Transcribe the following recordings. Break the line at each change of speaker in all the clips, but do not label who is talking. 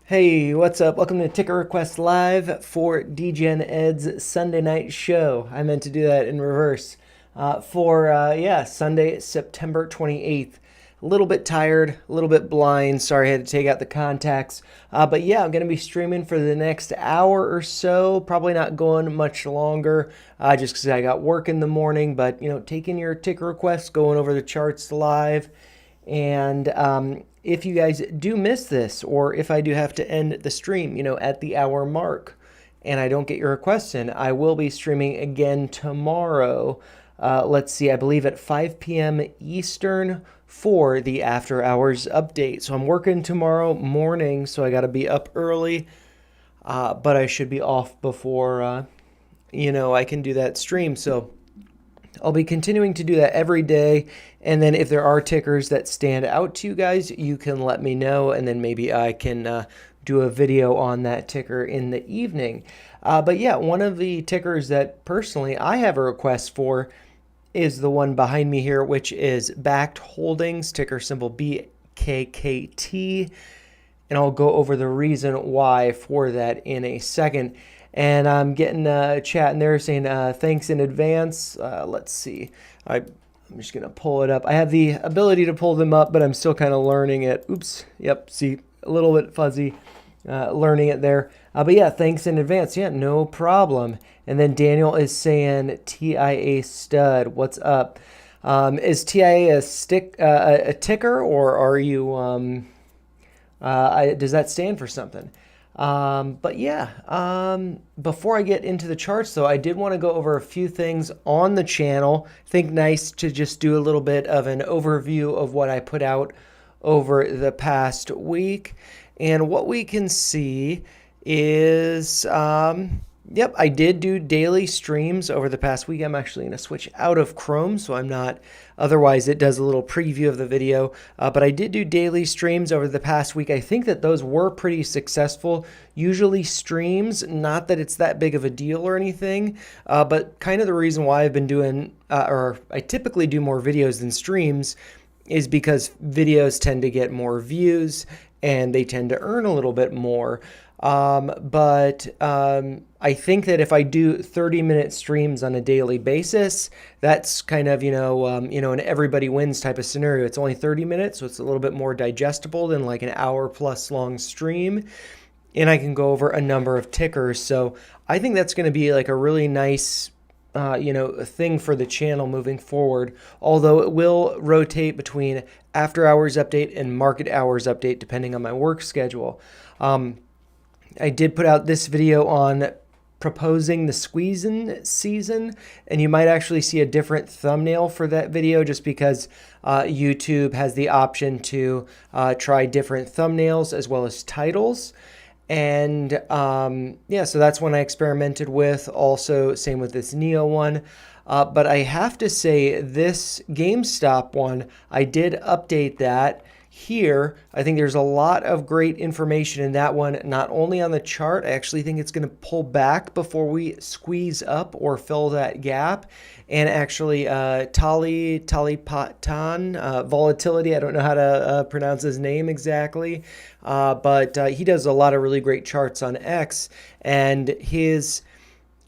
Hey, what's up? Welcome to Ticker Request Live for DGen Ed's Sunday night show. I meant to do that in reverse. Sunday, September 28th. A little bit tired, a little bit blind. Sorry I had to take out the contacts. But yeah, I'm going to be streaming for the next hour or so. Probably not going much longer just because I got work in the morning. But, taking your ticker requests, going over the charts live. And if you guys do miss this, or if I do have to end the stream, at the hour mark, and I don't get your requests in, I will be streaming again tomorrow. Let's see, I believe at 5 p.m. Eastern for the after hours update. So I'm working tomorrow morning, so I got to be up early, but I should be off before, I can do that stream. So I'll be continuing to do that every day. And then if there are tickers that stand out to you guys, you can let me know. And then maybe I can do a video on that ticker in the evening. But yeah, one of the tickers that personally I have a request for is the one behind me here, which is Backed Holdings, ticker symbol BKKT. And I'll go over the reason why for that in a second. And I'm getting a chat in there saying thanks in advance. Let's see. I'm just going to pull it up. I have the ability to pull them up, but I'm still kind of learning it. Oops. Yep. See, a little bit fuzzy learning it there. But yeah, thanks in advance. Yeah, no problem. And then Daniel is saying TIA stud. What's up? Is TIA a ticker, or are you... does that stand for something? But yeah, before I get into the charts though, I did want to go over a few things on the channel. Think nice to just do a little bit of an overview of what I put out over the past week. And what we can see is, yep, I did do daily streams over the past week. I'm actually going to switch out of Chrome, so I'm not, otherwise it does a little preview of the video. But I did do daily streams over the past week. I think that those were pretty successful. Usually streams, not that it's that big of a deal or anything, but kind of the reason why I've been doing, or I typically do more videos than streams, is because videos tend to get more views and they tend to earn a little bit more. But I think that if I do 30-minute streams on a daily basis, that's kind of, an everybody wins type of scenario. It's only 30 minutes, so it's a little bit more digestible than like an hour plus long stream. And I can go over a number of tickers. So I think that's going to be like a really nice thing for the channel moving forward, although it will rotate between after hours update and market hours update depending on my work schedule. I did put out this video on proposing the squeezing season, and you might actually see a different thumbnail for that video just because YouTube has the option to try different thumbnails as well as titles. And yeah, so that's one I experimented with. Also, same with this Neo one. But I have to say this GameStop one, I did update that here. I think there's a lot of great information in that one, not only on the chart. I actually think it's going to pull back before we squeeze up or fill that gap. And actually, Talipatan, volatility, I don't know how to pronounce his name exactly, but he does a lot of really great charts on X, and his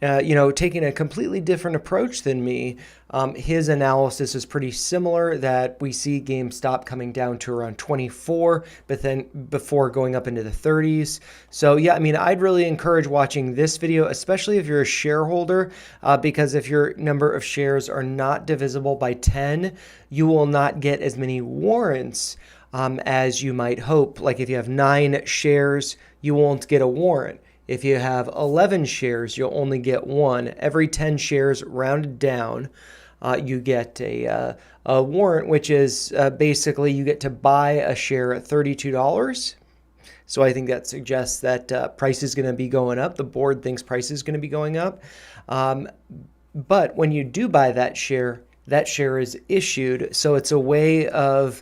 taking a completely different approach than me. His analysis is pretty similar, that we see GameStop coming down to around 24, but then before going up into the 30s. So yeah, I mean, I'd really encourage watching this video, especially if you're a shareholder, because if your number of shares are not divisible by 10, you will not get as many warrants as you might hope. Like if you have 9 shares, you won't get a warrant. If you have 11 shares, you'll only get 1. Every 10 shares rounded down, you get a warrant, which is basically you get to buy a share at $32. So I think that suggests that price is going to be going up. The board thinks price is going to be going up. But when you do buy that share is issued. So it's a way of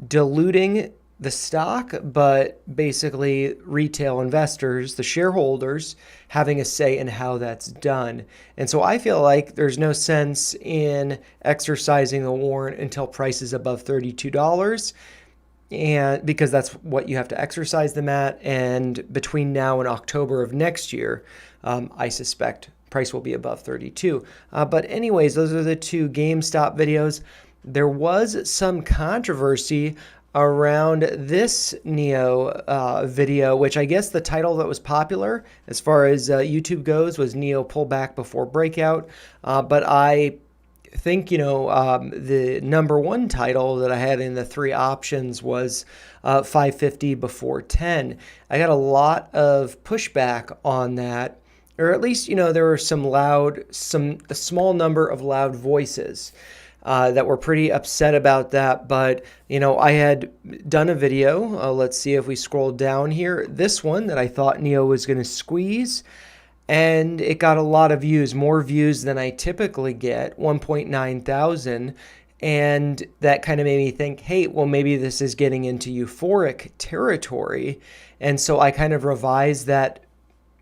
diluting the stock, but basically retail investors, the shareholders, having a say in how that's done. And so I feel like there's no sense in exercising the warrant until price is above $32. and because that's what you have to exercise them at. And between now and October of next year, I suspect price will be above 32. But anyways, those are the two GameStop videos. There was some controversy around this NEO video, which I guess the title that was popular as far as YouTube goes was NEO pullback before breakout. But I think, the number one title that I had in the three options was 550 before 10. I got a lot of pushback on that, or at least, there were a small number of loud voices that were pretty upset about that. But, I had done a video. Let's see if we scroll down here. This one that I thought NEO was going to squeeze. And it got a lot of views, more views than I typically get, 1.9 thousand. And that kind of made me think, hey, well, maybe this is getting into euphoric territory. And so I kind of revised that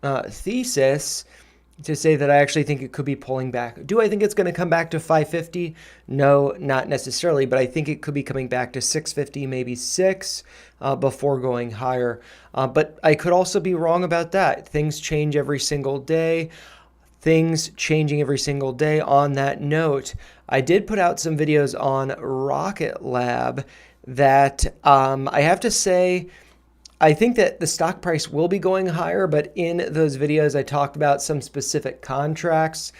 thesis to say that I actually think it could be pulling back. Do I think it's going to come back to 550? No, not necessarily, but I think it could be coming back to 650, maybe 6 before going higher. But I could also be wrong about that. Things change every single day. Things changing every single day. On that note, I did put out some videos on Rocket Lab that I have to say, I think that the stock price will be going higher, but in those videos, I talked about some specific contracts.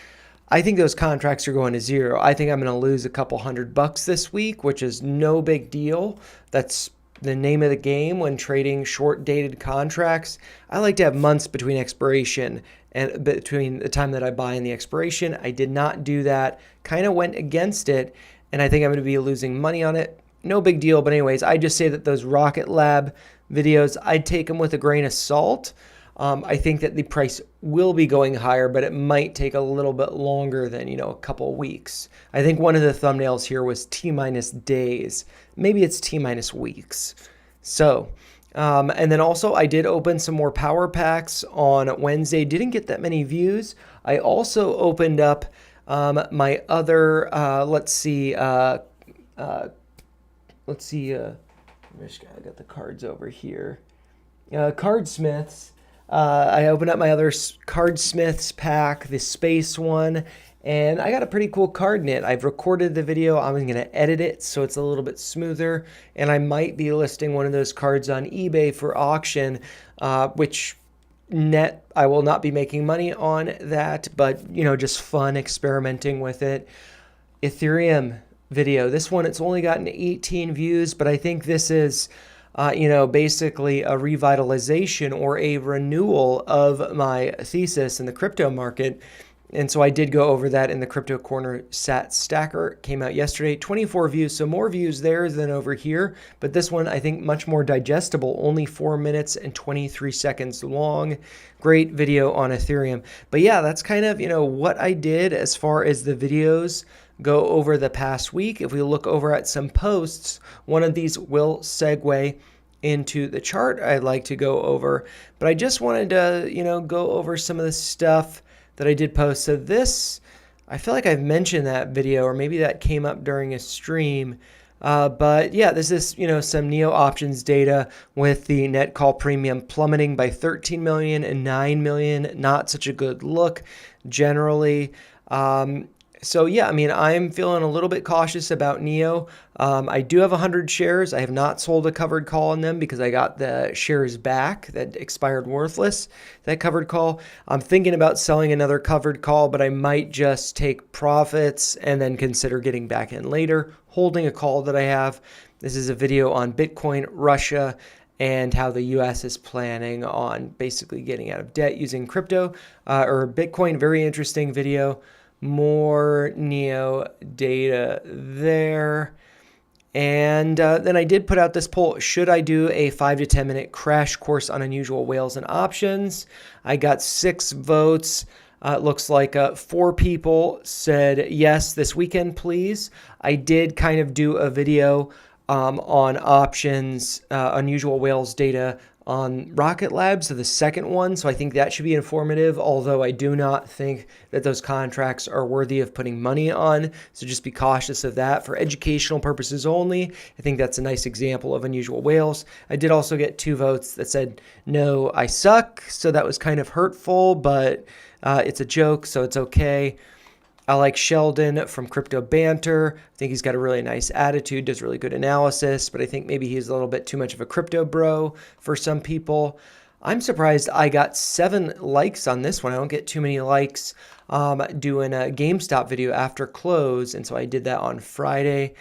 I think those contracts are going to zero. I think I'm going to lose a couple $100 this week, which is no big deal. That's the name of the game when trading short-dated contracts. I like to have months between expiration and between the time that I buy and the expiration. I did not do that. Kind of went against it, and I think I'm going to be losing money on it. No big deal, but anyways, I just say that those Rocket Lab videos, I'd take them with a grain of salt. I think that the price will be going higher, but it might take a little bit longer than, a couple weeks. I think one of the thumbnails here was T-minus days. Maybe it's T-minus weeks. So, and then also I did open some more power packs on Wednesday. Didn't get that many views. I also opened up my other, I got the cards over here. Cardsmiths. I opened up my other Cardsmiths pack, the space one, and I got a pretty cool card in it. I've recorded the video. I'm going to edit it so it's a little bit smoother, and I might be listing one of those cards on eBay for auction, which net I will not be making money on that, but just fun experimenting with it. Ethereum video. This one, it's only gotten 18 views, but I think this is, basically a revitalization or a renewal of my thesis in the crypto market. And so I did go over that in the Crypto Corner Sat Stacker. Came out yesterday, 24 views. So more views there than over here. But this one, I think, much more digestible, only 4 minutes and 23 seconds long. Great video on Ethereum. But yeah, that's kind of, what I did as far as the videos go over the past week. If we look over at some posts, one of these will segue into the chart I'd like to go over. But I just wanted to, go over some of the stuff that I did post. So this, I feel like I've mentioned that video, or maybe that came up during a stream. But yeah, this is, some NEO options data with the net call premium plummeting by 13 million and 9 million. Not such a good look generally. So yeah, I'm feeling a little bit cautious about NEO. I do have 100 shares. I have not sold a covered call on them because I got the shares back that expired worthless, that covered call. I'm thinking about selling another covered call, but I might just take profits and then consider getting back in later, holding a call that I have. This is a video on Bitcoin, Russia, and how the U.S. is planning on basically getting out of debt using crypto or Bitcoin. Very interesting video. More NEO data there. And then I did put out this poll. Should I do a 5 to 10 minute crash course on unusual whales and options? I got 6 votes. It looks like 4 people said yes this weekend, please. I did kind of do a video on options, unusual whales data on Rocket Lab, so the second one. So I think that should be informative, although I do not think that those contracts are worthy of putting money on. So just be cautious of that. For educational purposes only, I think that's a nice example of unusual whales. I did also get 2 votes that said, no, I suck. So that was kind of hurtful, but it's a joke, so it's okay. I like Sheldon from Crypto Banter. I think he's got a really nice attitude, does really good analysis, but I think maybe he's a little bit too much of a crypto bro for some people. I'm surprised I got 7 likes on this one. I don't get too many likes doing a GameStop video after close, and so I did that on Friday.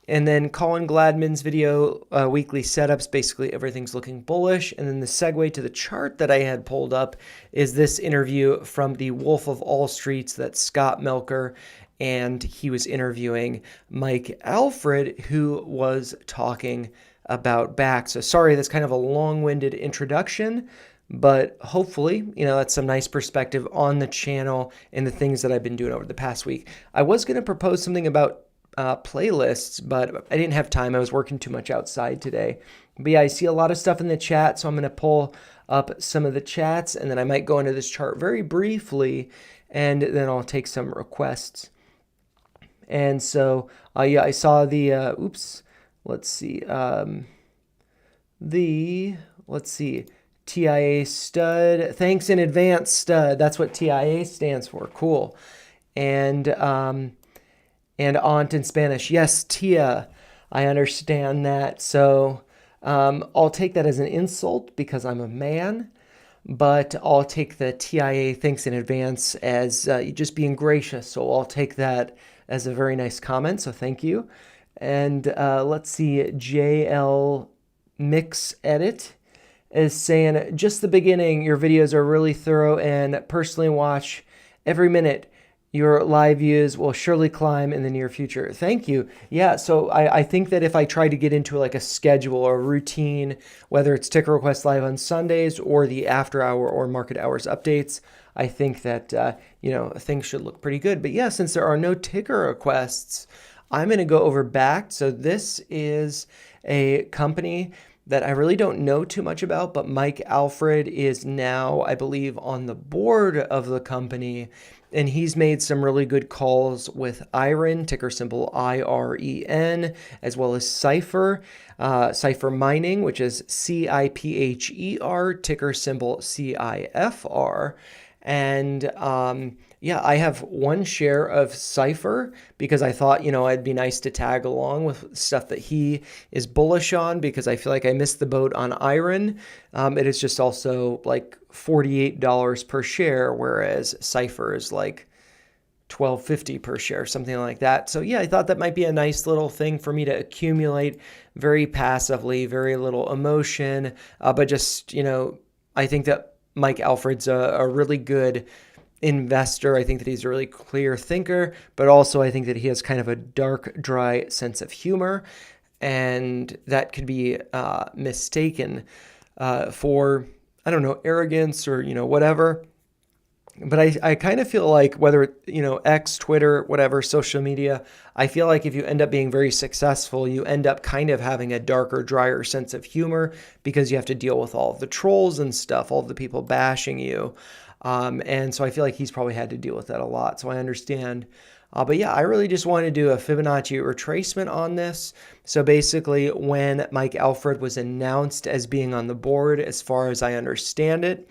And then Colin Gladman's video, weekly setups, basically everything's looking bullish. And then the segue to the chart that I had pulled up is this interview from the Wolf of All Streets, that's Scott Melker, and he was interviewing Mike Alfred, who was talking about BAC. So sorry, that's kind of a long-winded introduction, but hopefully, that's some nice perspective on the channel and the things that I've been doing over the past week. I was going to propose something about playlists, but I didn't have time. I was working too much outside today. But yeah, I see a lot of stuff in the chat, so I'm going to pull up some of the chats, and then I might go into this chart very briefly, and then I'll take some requests. And so, yeah, I saw the, let's see, TIA stud. Thanks in advance, stud. That's what TIA stands for. Cool. And aunt in Spanish. Yes, tia. I understand that. So I'll take that as an insult because I'm a man, but I'll take the TIA thanks in advance as just being gracious. So I'll take that as a very nice comment. So thank you. And let's see, JL Mix Edit is saying, just the beginning, your videos are really thorough and personally watch every minute. Your live views will surely climb in the near future. Thank you. Yeah, so I think that if I try to get into like a schedule or a routine, whether it's Ticker Request Live on Sundays or the after hour or market hours updates, I think that, things should look pretty good. But yeah, since there are no ticker requests, I'm going to go over BAC. So this is a company that I really don't know too much about, but Mike Alfred is now, I believe, on the board of the company. And he's made some really good calls with IREN, ticker symbol IREN, as well as Cypher, Cypher Mining, which is CIPHER, ticker symbol CIFR. And yeah, I have 1 share of Cypher because I thought, it'd be nice to tag along with stuff that he is bullish on, because I feel like I missed the boat on IREN. It is just also like $48 per share, whereas Cypher is like $12.50 per share, something like that. So yeah, I thought that might be a nice little thing for me to accumulate very passively, very little emotion, but just, I think that Mike Alfred's a really good investor. I think that he's a really clear thinker, but also I think that he has kind of a dark, dry sense of humor, and that could be mistaken for, I don't know, arrogance or, whatever. But I kind of feel like whether, X, Twitter, whatever, social media, I feel like if you end up being very successful, you end up kind of having a darker, drier sense of humor because you have to deal with all of the trolls and stuff, all of the people bashing you. And so I feel like he's probably had to deal with that a lot. So I understand. But yeah, I really just want to do a Fibonacci retracement on this. So basically, when Mike Alfred was announced as being on the board, as far as I understand it,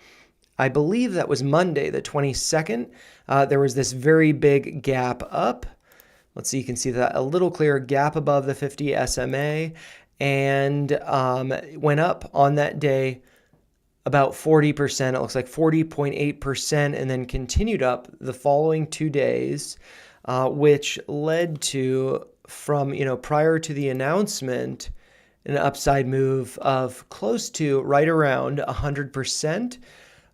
I believe that was Monday, the 22nd. There was this very big gap up. Let's see, you can see that a little clear gap above the 50 SMA, and went up on that day about 40%. It looks like 40.8%, and then continued up the following 2 days, which led to, from, prior to the announcement, an upside move of close to right around 100%,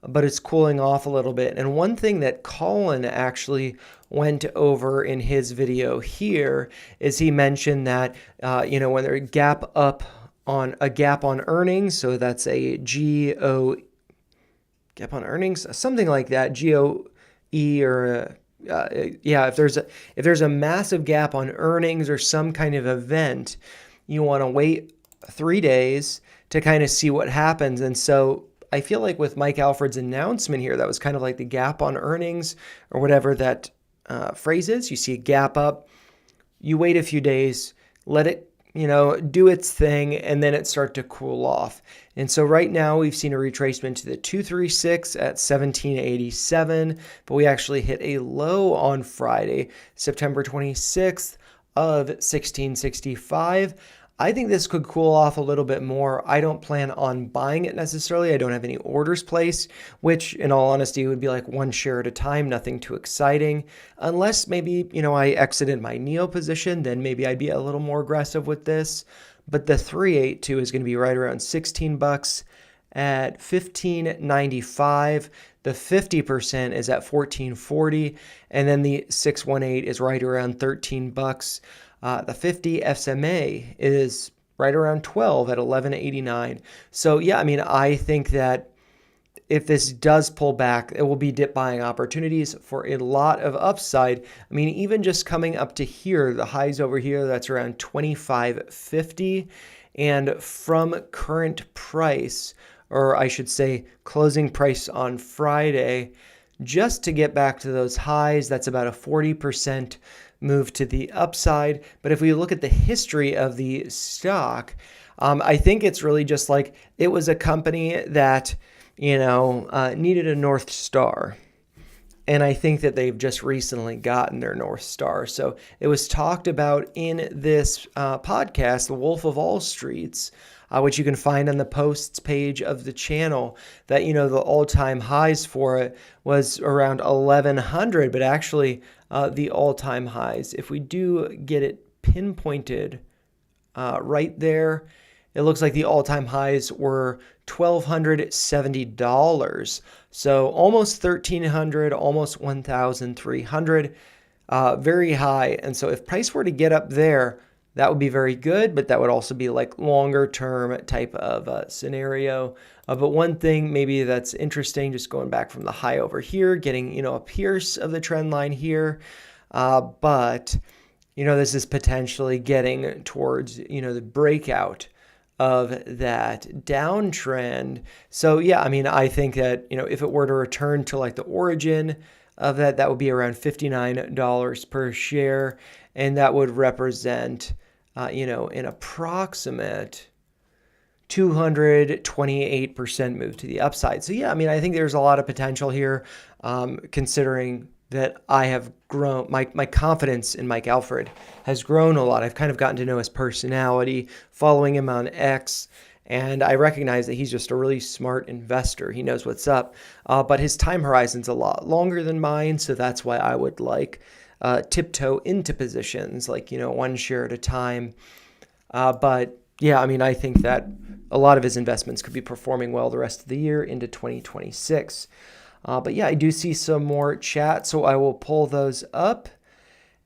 but it's cooling off a little bit. And one thing that Colin actually went over in his video here is he mentioned that, when there gap up on a gap on earnings, so that's a GO gap on earnings, something like that, GOE or yeah, if there's a massive gap on earnings or some kind of event, you want to wait 3 days to kind of see what happens. And so I feel like with Mike Alfred's announcement here, that was kind of like the gap on earnings or whatever that phrase is. You see a gap up, you wait a few days, let it do its thing, and then it start to cool off. And so right now we've seen a retracement to the 236 at 1787, but we actually hit a low on Friday, September 26th of 1665. I think this could cool off a little bit more. I don't plan on buying it necessarily. I don't have any orders placed, which in all honesty would be like one share at a time, nothing too exciting. Unless maybe, I exited my Neo position, then maybe I'd be a little more aggressive with this. But the 382 is going to be right around 16 bucks at 15.95. The 50% is at 14.40, and then the 618 is right around 13 bucks. The 50 SMA is right around 12 at 11.89. So yeah, I think that if this does pull back, it will be dip buying opportunities for a lot of upside. Even just coming up to here, the highs over here, that's around 25.50. And from current price, or I should say closing price on Friday, just to get back to those highs, that's about a 40% move to the upside. But if we look at the history of the stock, I think it's really just like it was a company that, needed a North Star. And I think that they've just recently gotten their North Star. So it was talked about in this podcast, The Wolf of All Streets, which you can find on the posts page of the channel, that, the all-time highs for it was around 1,100, but actually the all-time highs, if we do get it pinpointed right there, it looks like the all-time highs were $1,270. So almost 1,300, almost 1,300, very high. And so if price were to get up there, that would be very good, but that would also be like longer term type of scenario. But one thing maybe that's interesting, just going back from the high over here, getting, a pierce of the trend line here. But, this is potentially getting towards, the breakout of that downtrend. So yeah, I think that, if it were to return to like the origin of that would be around $59 per share. And that would represent, an approximate 228% move to the upside. So yeah, I think there's a lot of potential here, considering that I have grown, my confidence in Mike Alfred has grown a lot. I've kind of gotten to know his personality, following him on X, and I recognize that he's just a really smart investor. He knows what's up, but his time horizon's a lot longer than mine, so that's why I would like tiptoe into positions, like, one share at a time. But yeah, I think that a lot of his investments could be performing well the rest of the year into 2026. But yeah, I do see some more chat, so I will pull those up.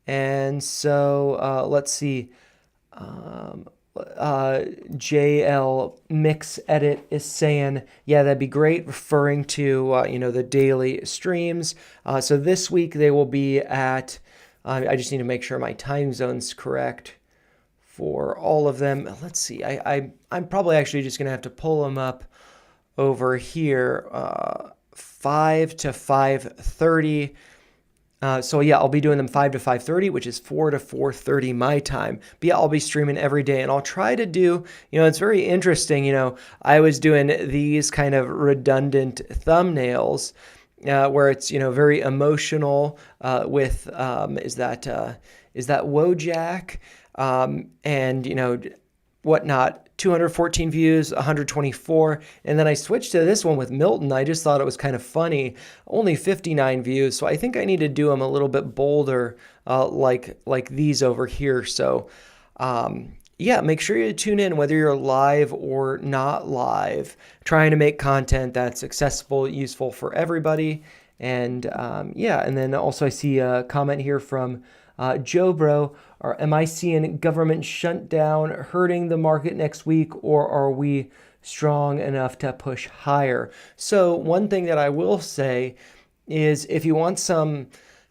And so let's see. JL Mix Edit is saying, yeah, that'd be great, referring to, the daily streams. So this week they will be at, I just need to make sure my time zone's correct for all of them. Let's see. I'm probably actually just going to have to pull them up over here, 5 to 5:30. So yeah, I'll be doing them 5 to 5:30, which is 4 to 4:30 my time. But yeah, I'll be streaming every day, and I'll try to do, it's very interesting. I was doing these kind of redundant thumbnails, where it's, very emotional, with, is that Wojak, and, whatnot. 214 views, 124. And then I switched to this one with Milton. I just thought it was kind of funny. Only 59 views. So I think I need to do them a little bit bolder, like these over here. So, yeah, make sure you tune in whether you're live or not live, trying to make content that's accessible, useful for everybody. And, yeah, and then also I see a comment here from Joe Bro. Am I seeing government shutdown hurting the market next week, or are we strong enough to push higher? So one thing that I will say is, if you want some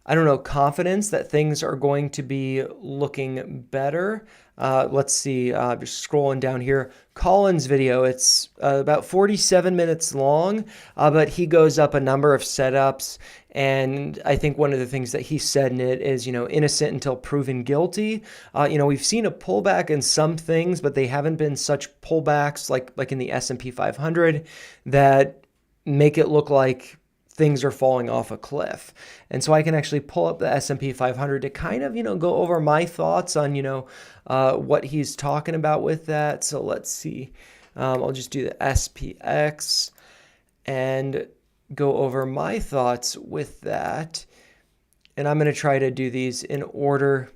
I don't know, confidence that things are going to be looking better. Let's see, just scrolling down here. Colin's video, it's about 47 minutes long, but he goes up a number of setups. And I think one of the things that he said in it is, innocent until proven guilty. We've seen a pullback in some things, but they haven't been such pullbacks like in the S&P 500 that make it look like things are falling off a cliff. And so I can actually pull up the S&P 500 to kind of, go over my thoughts on, what he's talking about with that. So let's see. I'll just do the SPX and go over my thoughts with that. And I'm going to try to do these in order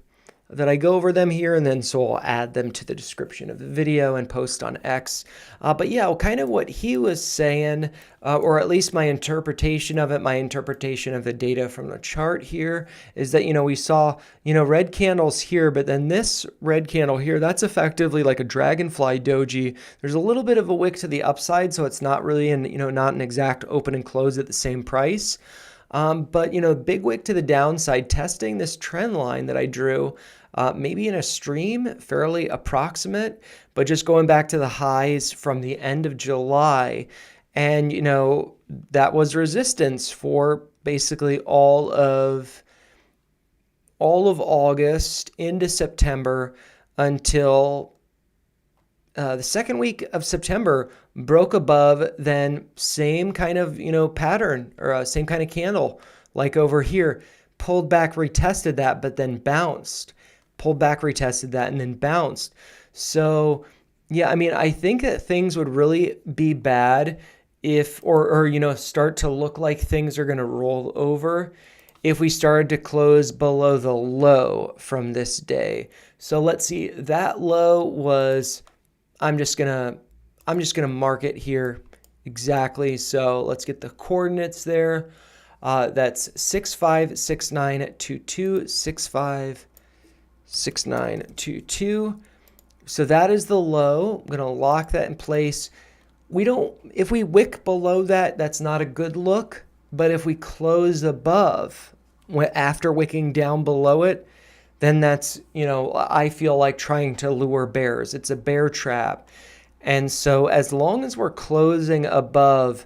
that I go over them here, and then so I'll add them to the description of the video and post on X. But yeah, kind of what he was saying, or at least my interpretation of it, my interpretation of the data from the chart here is that, we saw, red candles here, but then this red candle here, that's effectively like a dragonfly doji. There's a little bit of a wick to the upside, so it's not really not an exact open and close at the same price. But, big wick to the downside, testing this trend line that I drew, maybe in a stream, fairly approximate, but just going back to the highs from the end of July. And, that was resistance for basically all of August into September until the second week of September broke above, then same kind of, pattern or same kind of candle like over here, pulled back, retested that, but then bounced, pulled back, retested that, and then bounced. So yeah, I think that things would really be bad if, or start to look like things are going to roll over if we started to close below the low from this day. So let's see, that low was, I'm just gonna mark it here exactly. So let's get the coordinates there. That's 656922, 656922. So that is the low. I'm gonna lock that in place. If we wick below that, that's not a good look. But if we close above, after wicking down below it, then that's, I feel like trying to lure bears. It's a bear trap. And so as long as we're closing above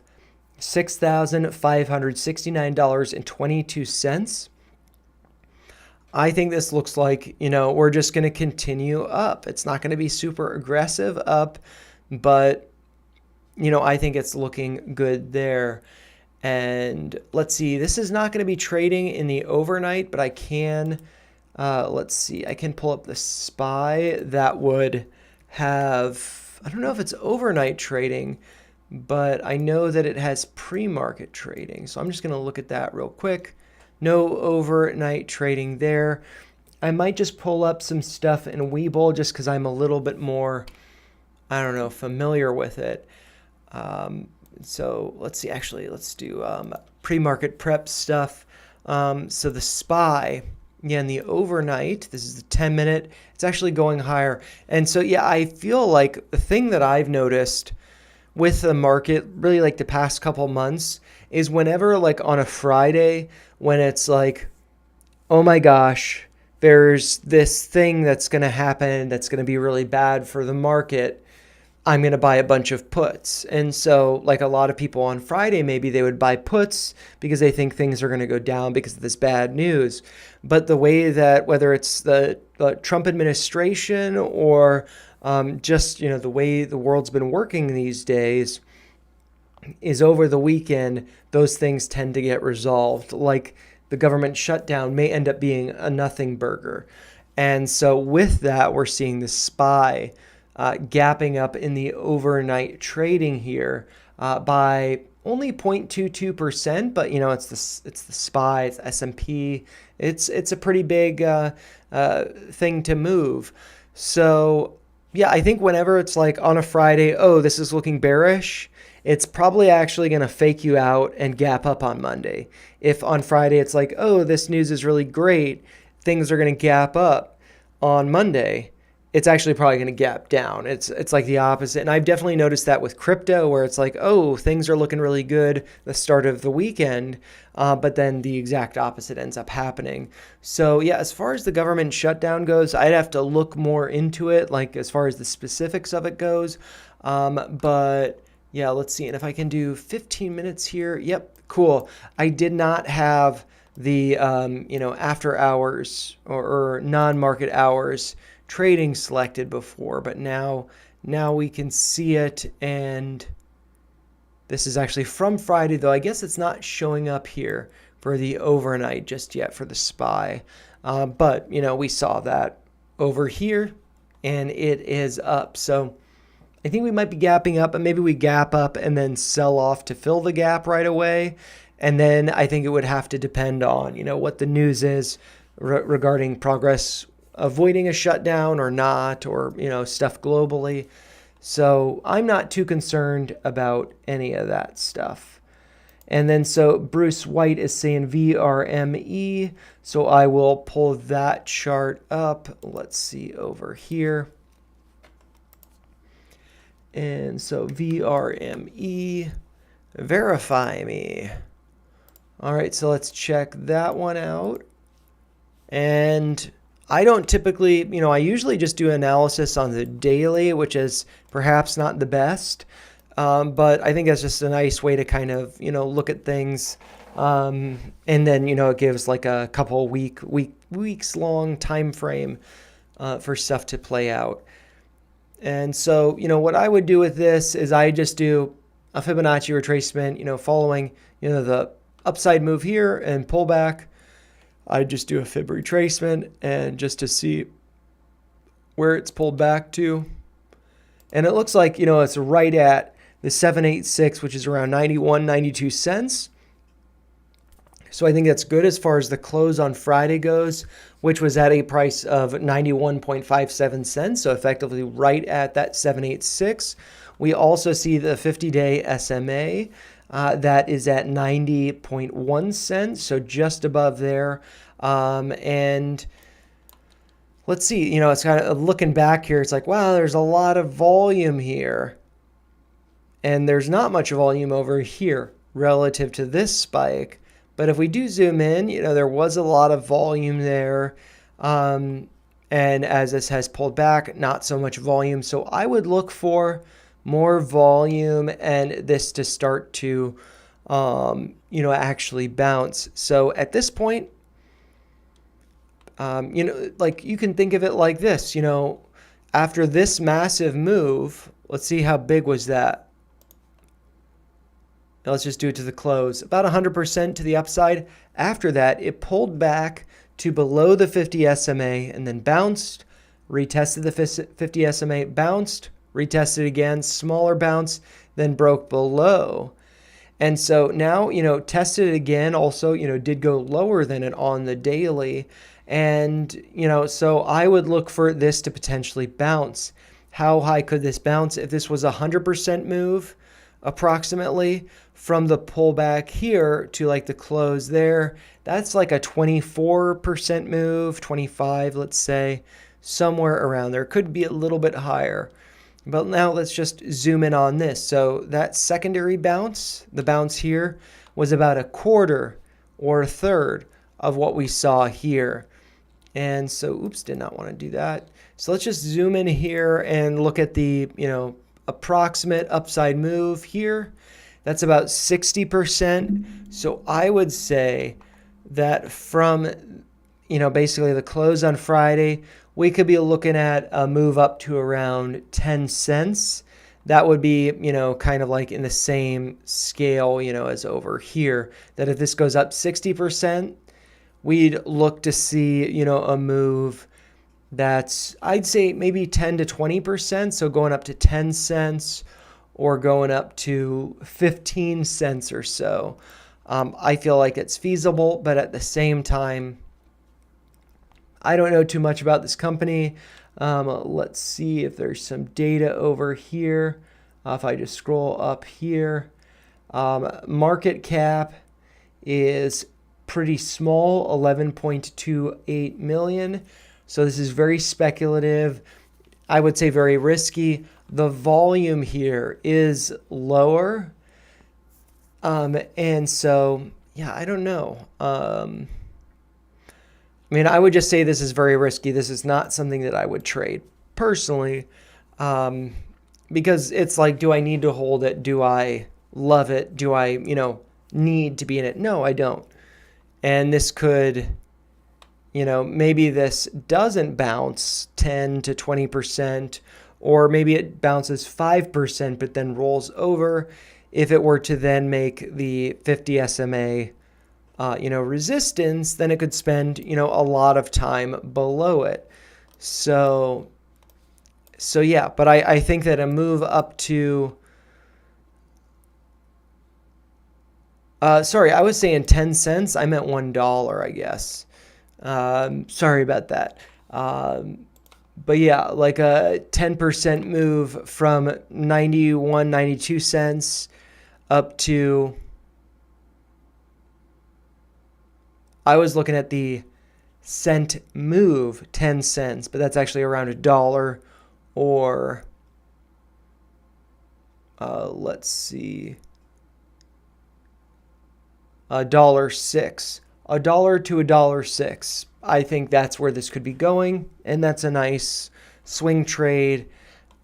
$6,569.22, I think this looks like, we're just going to continue up. It's not going to be super aggressive up, but, I think it's looking good there. And let's see, this is not going to be trading in the overnight, but I can... let's see, I can pull up the SPY that would have, I don't know if it's overnight trading, but I know that it has pre-market trading. So I'm just going to look at that real quick. No overnight trading there. I might just pull up some stuff in Webull just because I'm a little bit more, familiar with it. So let's see, actually, let's do pre-market prep stuff. So the SPY... yeah, in the overnight, this is the 10-minute, it's actually going higher. And so, yeah, I feel like the thing that I've noticed with the market, really like the past couple months, is whenever like on a Friday, when it's like, oh my gosh, there's this thing that's going to happen that's going to be really bad for the market, I'm going to buy a bunch of puts. And so like a lot of people on Friday, maybe they would buy puts because they think things are going to go down because of this bad news. But the way that, whether it's the Trump administration or just, the way the world's been working these days, is over the weekend, those things tend to get resolved. Like the government shutdown may end up being a nothing burger. And so with that, we're seeing the SPY gapping up in the overnight trading here by only 0.22%, but it's the SPY, it's S&P, it's a pretty big thing to move. So yeah, I think whenever it's like on a Friday, oh, this is looking bearish, it's probably actually going to fake you out and gap up on Monday. If on Friday it's like, oh, this news is really great, things are going to gap up on Monday. it's actually probably going to gap down. It's like the opposite. And I've definitely noticed that with crypto, where it's like, oh, things are looking really good the start of the weekend, but then the exact opposite ends up happening. So yeah, as far as the government shutdown goes, I'd have to look more into it, like as far as the specifics of it goes. But yeah, let's see. And if I can do 15 minutes here, yep, cool. I did not have the after hours or non-market hours trading selected before, but now we can see it. And this is actually from Friday, though I guess it's not showing up here for the overnight just yet for the SPY. But we saw that over here and it is up. So I think we might be gapping up, but maybe we gap up and then sell off to fill the gap right away. And then I think it would have to depend on what the news is regarding progress avoiding a shutdown or not, or stuff globally. So I'm not too concerned about any of that stuff. And then so Bruce White is saying VRME, so I will pull that chart up. Let's see over here. And so VRME, verify me. All right, so let's check that one out. And I don't typically, I usually just do analysis on the daily, which is perhaps not the best. But I think that's just a nice way to kind of, look at things. And then, it gives like a couple weeks long time frame for stuff to play out. And so, what I would do with this is I just do a Fibonacci retracement, following, the upside move here and pull back. I just do a fib retracement and just to see where it's pulled back to. And it looks like, it's right at the 786, which is around 91, 92 cents. So I think that's good as far as the close on Friday goes, which was at a price of 91.57 cents. So effectively right at that 786. We also see the 50-day SMA. That is at 90.1 cents, so just above there. And let's see, it's kind of looking back here. It's like, wow, there's a lot of volume here. And there's not much volume over here relative to this spike. But if we do zoom in, there was a lot of volume there. And as this has pulled back, not so much volume. So I would look for more volume and this to start to, actually bounce. So at this point, like you can think of it like this, after this massive move, let's see how big was that. Now let's just do it to the close. About 100% to the upside. After that, it pulled back to below the 50 SMA and then bounced, retested the 50 SMA, bounced, retested again, smaller bounce, then broke below. And so now, tested it again, also, did go lower than it on the daily. And, so I would look for this to potentially bounce. How high could this bounce? If this was a 100% move, approximately, from the pullback here to like the close there, that's like a 24% move, 25, let's say, somewhere around there. Could be a little bit higher. But now let's just zoom in on this. So that secondary bounce, the bounce here, was about a quarter or a third of what we saw here. And so, oops, did not want to do that. So let's just zoom in here and look at the, approximate upside move here. That's about 60%. So I would say that from, basically the close on Friday, we could be looking at a move up to around 10 cents. That would be, kind of like in the same scale, as over here. That if this goes up 60%, we'd look to see, a move that's, I'd say maybe 10 to 20%. So going up to 10 cents or going up to 15 cents or so. I feel like it's feasible, but at the same time, I don't know too much about this company. Let's see if there's some data over here. If I just scroll up here, market cap is pretty small, 11.28 million. So this is very speculative. I would say very risky. The volume here is lower. And so, yeah, I don't know. I mean, I would just say this is very risky. This is not something that I would trade personally, because it's like, do I need to hold it? Do I love it? Do I, need to be in it? No, I don't. And this could, maybe this doesn't bounce 10 to 20%, or maybe it bounces 5%, but then rolls over. If it were to then make the 50 SMA, resistance, then it could spend, a lot of time below it. So yeah, but I think that a move up to, sorry, I was saying 10 cents. I meant $1, I guess. Sorry about that. But yeah, like a 10% move from 91, 92 cents up to, I was looking at the cent move, 10 cents, but that's actually around $1, or let's see, $1.06, $1 to $1.06. I think that's where this could be going, and that's a nice swing trade,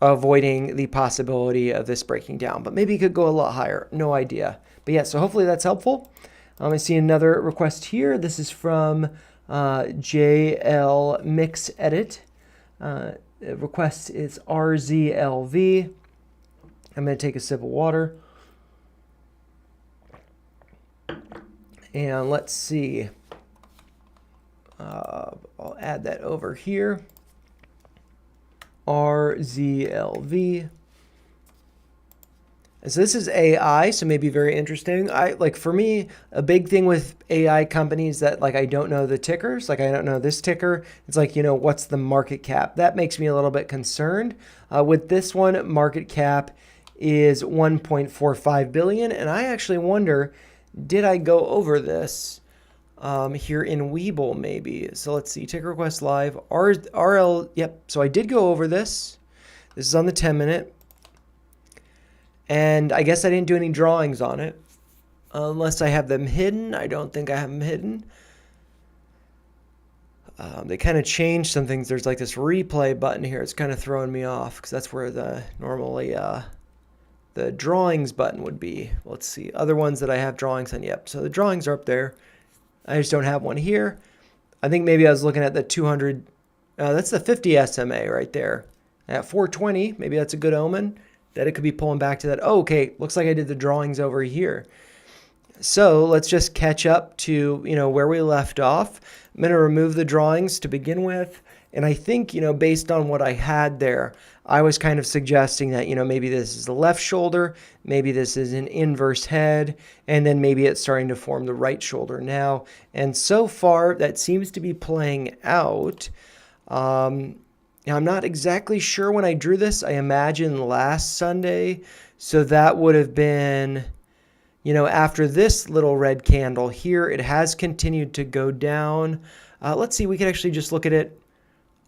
avoiding the possibility of this breaking down. But maybe it could go a lot higher. No idea. But yeah, so hopefully that's helpful. I see another request here. This is from JL Mix Edit. Request is RZLV. I'm going to take a sip of water. And let's see. I'll add that over here. RZLV. And so this is AI, so maybe very interesting. For me, a big thing with AI companies that I don't know the tickers, I don't know this ticker. It's what's the market cap? That makes me a little bit concerned. With this one, market cap is 1.45 billion, and I actually wonder, did I go over this here in Webull maybe? So let's see, ticker request live, RL, yep. So I did go over this. This is on the 10-minute. And I guess I didn't do any drawings on it, unless I have them hidden. I don't think I have them hidden. They kind of changed some things. There's this replay button here. It's kind of throwing me off because that's where the normally the drawings button would be. Let's see, other ones that I have drawings on. Yep, so the drawings are up there. I just don't have one here. I think maybe I was looking at the 200. That's the 50 SMA right there at 420. Maybe that's a good omen that it could be pulling back to that. Oh, okay, looks like I did the drawings over here. So let's just catch up to, where we left off. I'm going to remove the drawings to begin with. And I think, based on what I had there, I was kind of suggesting that, maybe this is the left shoulder, maybe this is an inverse head, and then maybe it's starting to form the right shoulder now. And so far, that seems to be playing out. Now, I'm not exactly sure when I drew this. I imagine last Sunday. So that would have been, after this little red candle here, it has continued to go down. Let's see, we can actually just look at it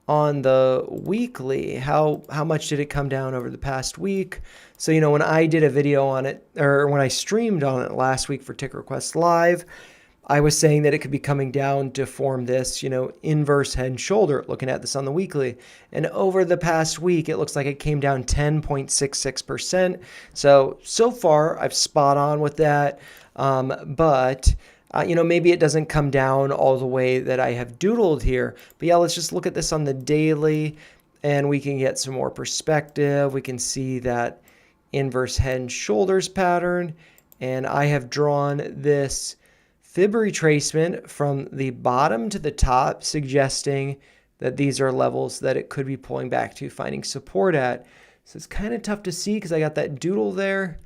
on the weekly. How much did it come down over the past week? So, when I did a video on it, or when I streamed on it last week for Ticker Request Live, I was saying that it could be coming down to form this, inverse head and shoulder, looking at this on the weekly. And over the past week, it looks like it came down 10.66%. So far, I've spot on with that. But maybe it doesn't come down all the way that I have doodled here. But yeah, let's just look at this on the daily, and we can get some more perspective. We can see that inverse head and shoulders pattern. And I have drawn this fib retracement from the bottom to the top, suggesting that these are levels that it could be pulling back to, finding support at. So it's kind of tough to see because I got that doodle there,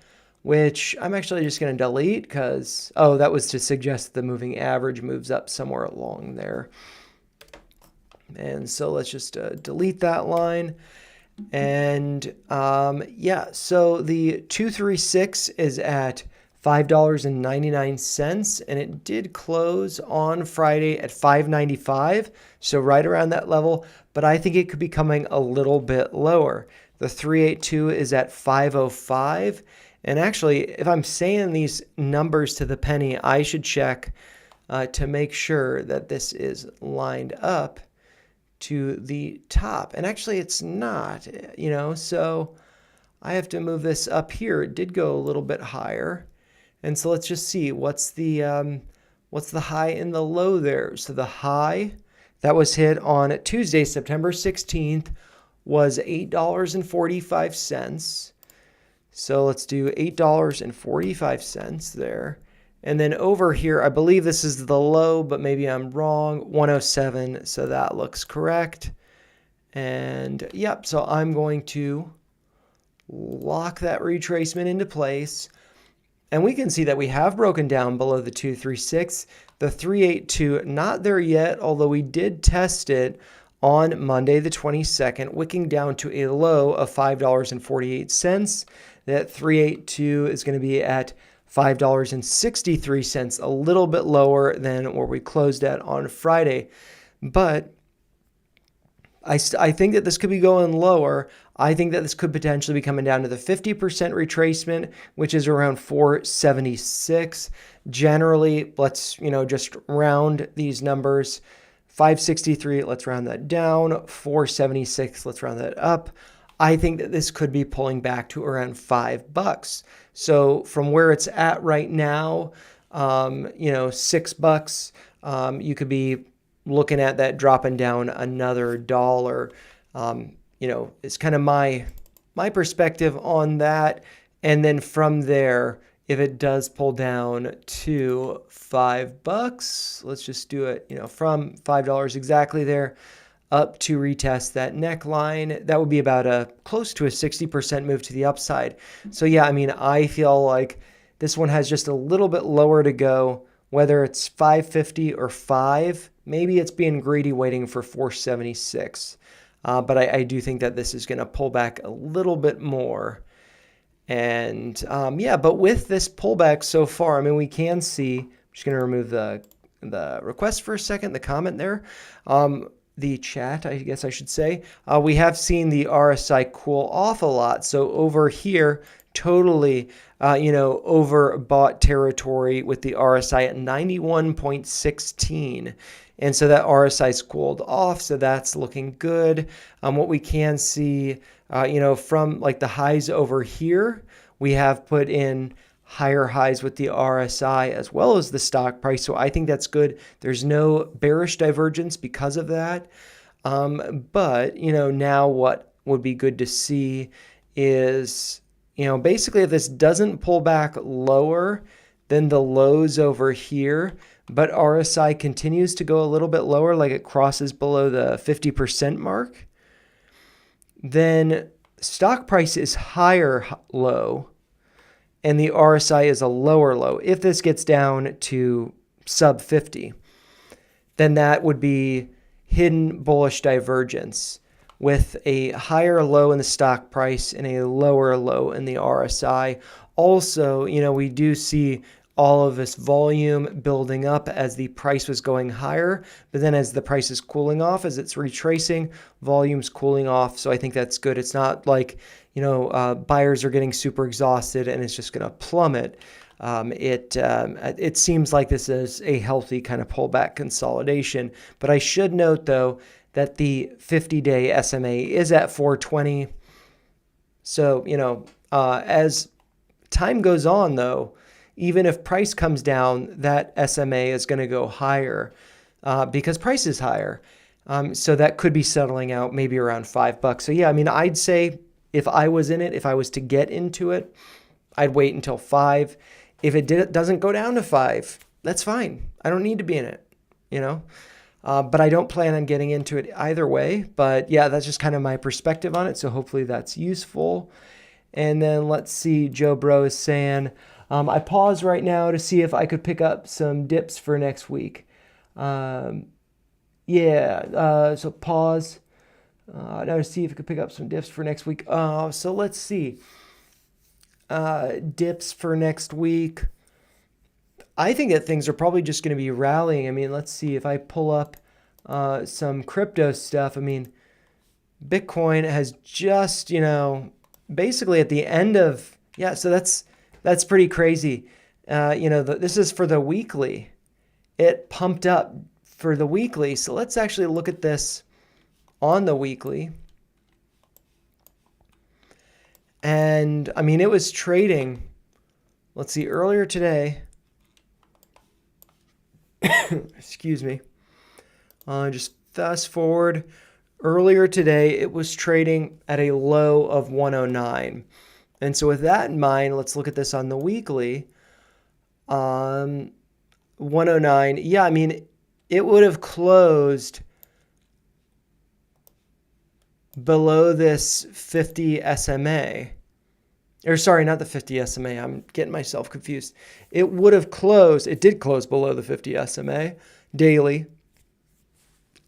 which I'm actually just going to delete because, oh, that was to suggest the moving average moves up somewhere along there. And so let's just delete that line. And yeah, so the 236 is at $5.99, and it did close on Friday at $5.95, so right around that level, but I think it could be coming a little bit lower. The 382 is at 505, and actually, if I'm saying these numbers to the penny, I should check to make sure that this is lined up to the top. And actually, it's not, so I have to move this up here. It did go a little bit higher. And so let's just see what's the high and the low there. So the high that was hit on Tuesday, September 16th, was $8.45. So let's do $8.45 there. And then over here, I believe this is the low, but maybe I'm wrong, 107. So that looks correct. And yep, so I'm going to lock that retracement into place. And we can see that we have broken down below the 236. The 382, not there yet, although we did test it on Monday the 22nd, wicking down to a low of $5.48. That 382 is going to be at $5.63, a little bit lower than where we closed at on Friday. But I think that this could be going lower. I think that this could potentially be coming down to the 50% retracement, which is around 476. Generally, let's, just round these numbers. 563, let's round that down. 476, let's round that up. I think that this could be pulling back to around $5. So from where it's at right now, $6, you could be looking at that dropping down another $1. It's kind of my perspective on that. And then from there, if it does pull down to $5, let's just do it, from $5 exactly there up to retest that neckline. That would be about a close to a 60% move to the upside. So yeah, I feel like this one has just a little bit lower to go, whether it's 550 or 5. Maybe it's being greedy waiting for 476. But I do think that this is going to pull back a little bit more. And but with this pullback so far, we can see, I'm just going to remove the request for a second, the comment there. The chat, I guess I should say. We have seen the RSI cool off a lot. So over here, totally, overbought territory with the RSI at 91.16. And so that RSI's cooled off, so that's looking good. What we can see, from like the highs over here, we have put in higher highs with the RSI as well as the stock price. So I think that's good. There's no bearish divergence because of that. But, now what would be good to see is, basically if this doesn't pull back lower than the lows over here, but RSI continues to go a little bit lower, like it crosses below the 50% mark, then stock price is higher low and the RSI is a lower low. If this gets down to sub 50, then that would be hidden bullish divergence with a higher low in the stock price and a lower low in the RSI. Also, we do see all of this volume building up as the price was going higher, but then as the price is cooling off, as it's retracing, volume's cooling off. So I think that's good. It's not like, buyers are getting super exhausted and it's just going to plummet. It seems like this is a healthy kind of pullback consolidation. But I should note, though, that the 50-day SMA is at 420. So, as time goes on, though, even if price comes down, that SMA is going to go higher because price is higher. So that could be settling out maybe around $5. So yeah, I'd say if I was in it, if I was to get into it, I'd wait until 5. If it doesn't go down to 5, that's fine. I don't need to be in it, but I don't plan on getting into it either way. But yeah, that's just kind of my perspective on it. So hopefully that's useful. And then let's see, Joe Bro is saying, I pause right now to see if I could pick up some dips for next week. So pause now to see if I could pick up some dips for next week. So let's see. dips for next week. I think that things are probably just going to be rallying. I mean, let's see if I pull up some crypto stuff. I mean, Bitcoin has just, basically at the end of, so that's pretty crazy. This is for the weekly. It pumped up for the weekly. So let's actually look at this on the weekly. And I mean, it was trading, let's see, earlier today. Excuse me. Just fast forward. Earlier today, it was trading at a low of 109. And so with that in mind, let's look at this on the weekly. 109. Yeah, I mean, it would have closed below this 50 SMA. Or sorry, not the 50 SMA. I'm getting myself confused. It would have closed. It did close below the 50 SMA daily.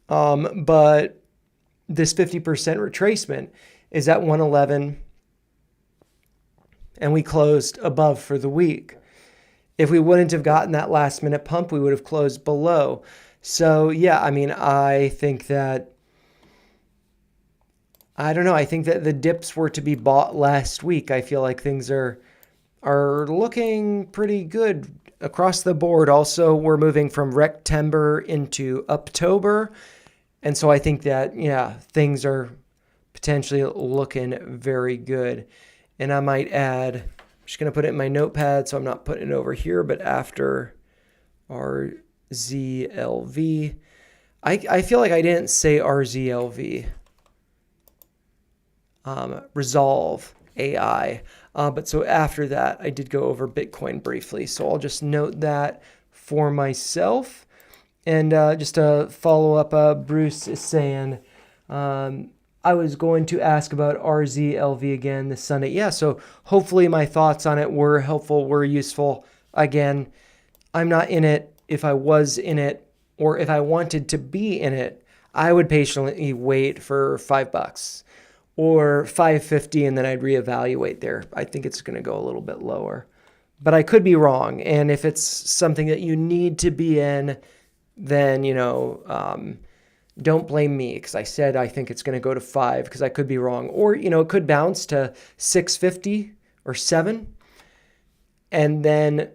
But this 50% retracement is at 111. And we closed above for the week. If we wouldn't have gotten that last minute pump, we would have closed below. So yeah, I mean, I think that the dips were to be bought last week. I feel like things are looking pretty good across the board. Also, we're moving from Rectember into Uptober. And so I think that, things are potentially looking very good. And I might add, I'm just going to put it in my notepad, so I'm not putting it over here, but after RZLV. I feel like I didn't say RZLV. Resolve AI. But so after that, I did go over Bitcoin briefly. So I'll just note that for myself. And just to follow up, Bruce is saying, I was going to ask about RZLV again this Sunday. Yeah, so hopefully my thoughts on it were helpful, were useful. Again, I'm not in it. If I was in it, or if I wanted to be in it, I would patiently wait for $5 or $5.50, and then I'd reevaluate there. I think it's going to go a little bit lower, but I could be wrong. And if it's something that you need to be in, then, don't blame me, because I said I think it's going to go to 5, because I could be wrong. Or, it could bounce to 650 or 7 and then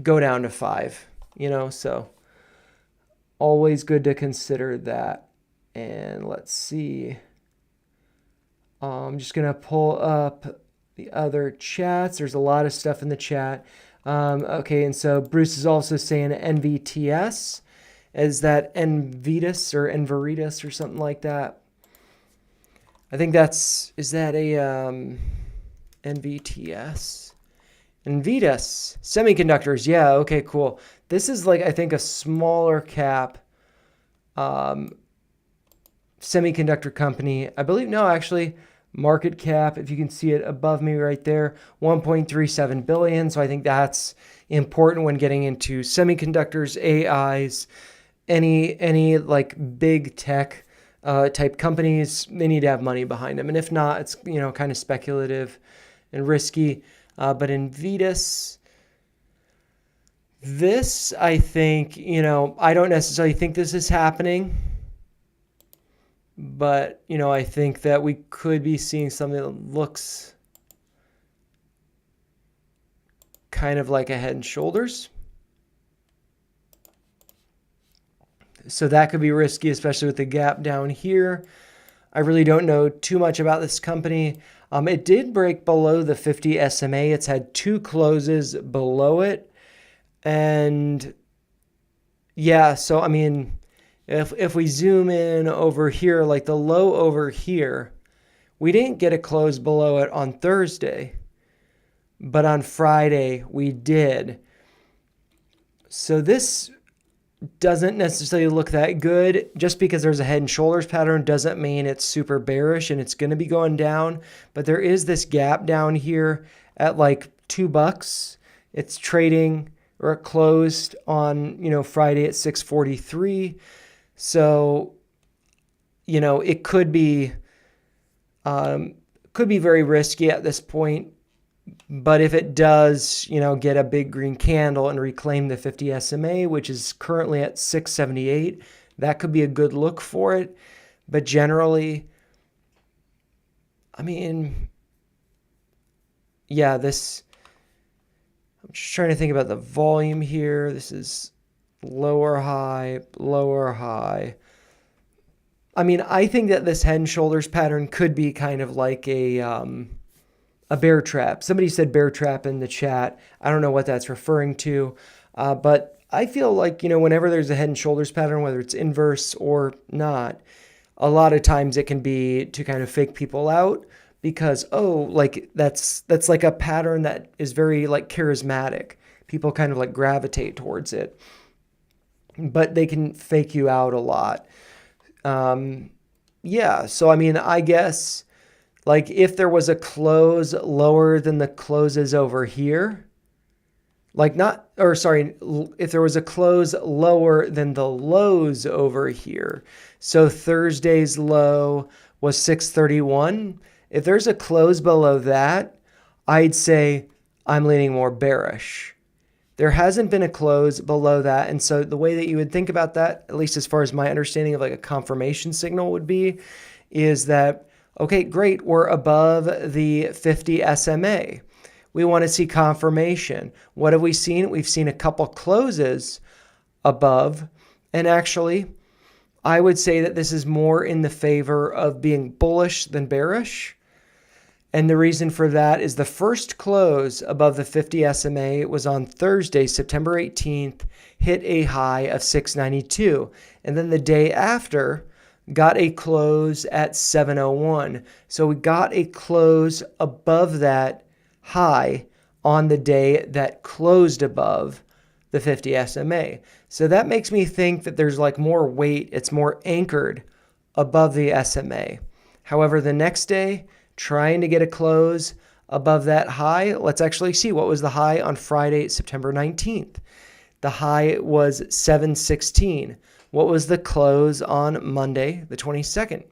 go down to 5, so always good to consider that. And let's see. I'm just going to pull up the other chats. There's a lot of stuff in the chat. Okay, and so Bruce is also saying NVTS. Is that NVTS or NVRITIS or something like that? I think is that a NVTS? NVTS, semiconductors. Yeah, okay, cool. This is I think a smaller cap semiconductor company. I believe, no, actually, market cap, if you can see it above me right there, 1.37 billion. So I think that's important when getting into semiconductors, AIs, any big tech type companies. They need to have money behind them. And if not, it's, kind of speculative and risky. But in Vetus, this, I think, I don't necessarily think this is happening. But, I think that we could be seeing something that looks kind of like a Head and Shoulders. So that could be risky, especially with the gap down here. I really don't know too much about this company. It did break below the 50 SMA. It's had 2 closes below it. And yeah, so I mean, if we zoom in over here, like the low over here, we didn't get a close below it on Thursday, but on Friday we did. So this doesn't necessarily look that good. Just because there's a Head and Shoulders pattern doesn't mean it's super bearish and it's going to be going down. But there is this gap down here at like $2. It's trading, or it closed on, Friday at 643. So, it could be very risky at this point. But if it does, get a big green candle and reclaim the 50 SMA, which is currently at 678, that could be a good look for it. But generally, yeah, I'm just trying to think about the volume here. This is lower high, lower high. I think that this head and shoulders pattern could be kind of like a bear trap. Somebody said bear trap in the chat. I don't know what that's referring to, but I feel like, whenever there's a head and shoulders pattern, whether it's inverse or not, a lot of times it can be to kind of fake people out because, that's like a pattern that is very like charismatic. People kind of like gravitate towards it, but they can fake you out a lot. Yeah. So, I guess like if there was a close lower than the closes over here, if there was a close lower than the lows over here. So Thursday's low was 631. If there's a close below that, I'd say I'm leaning more bearish. There hasn't been a close below that. And so the way that you would think about that, at least as far as my understanding of like a confirmation signal would be, is that, okay, great, we're above the 50 SMA. We want to see confirmation. What have we seen? We've seen a couple closes above. And actually, I would say that this is more in the favor of being bullish than bearish. And the reason for that is the first close above the 50 SMA was on Thursday, September 18th, hit a high of 692. And then the day after got a close at 701. So we got a close above that high on the day that closed above the 50 SMA. So that makes me think that there's like more weight. It's more anchored above the SMA. However, the next day, trying to get a close above that high. Let's actually see what was the high on Friday, September 19th. The high was 716. What was the close on Monday, the 22nd?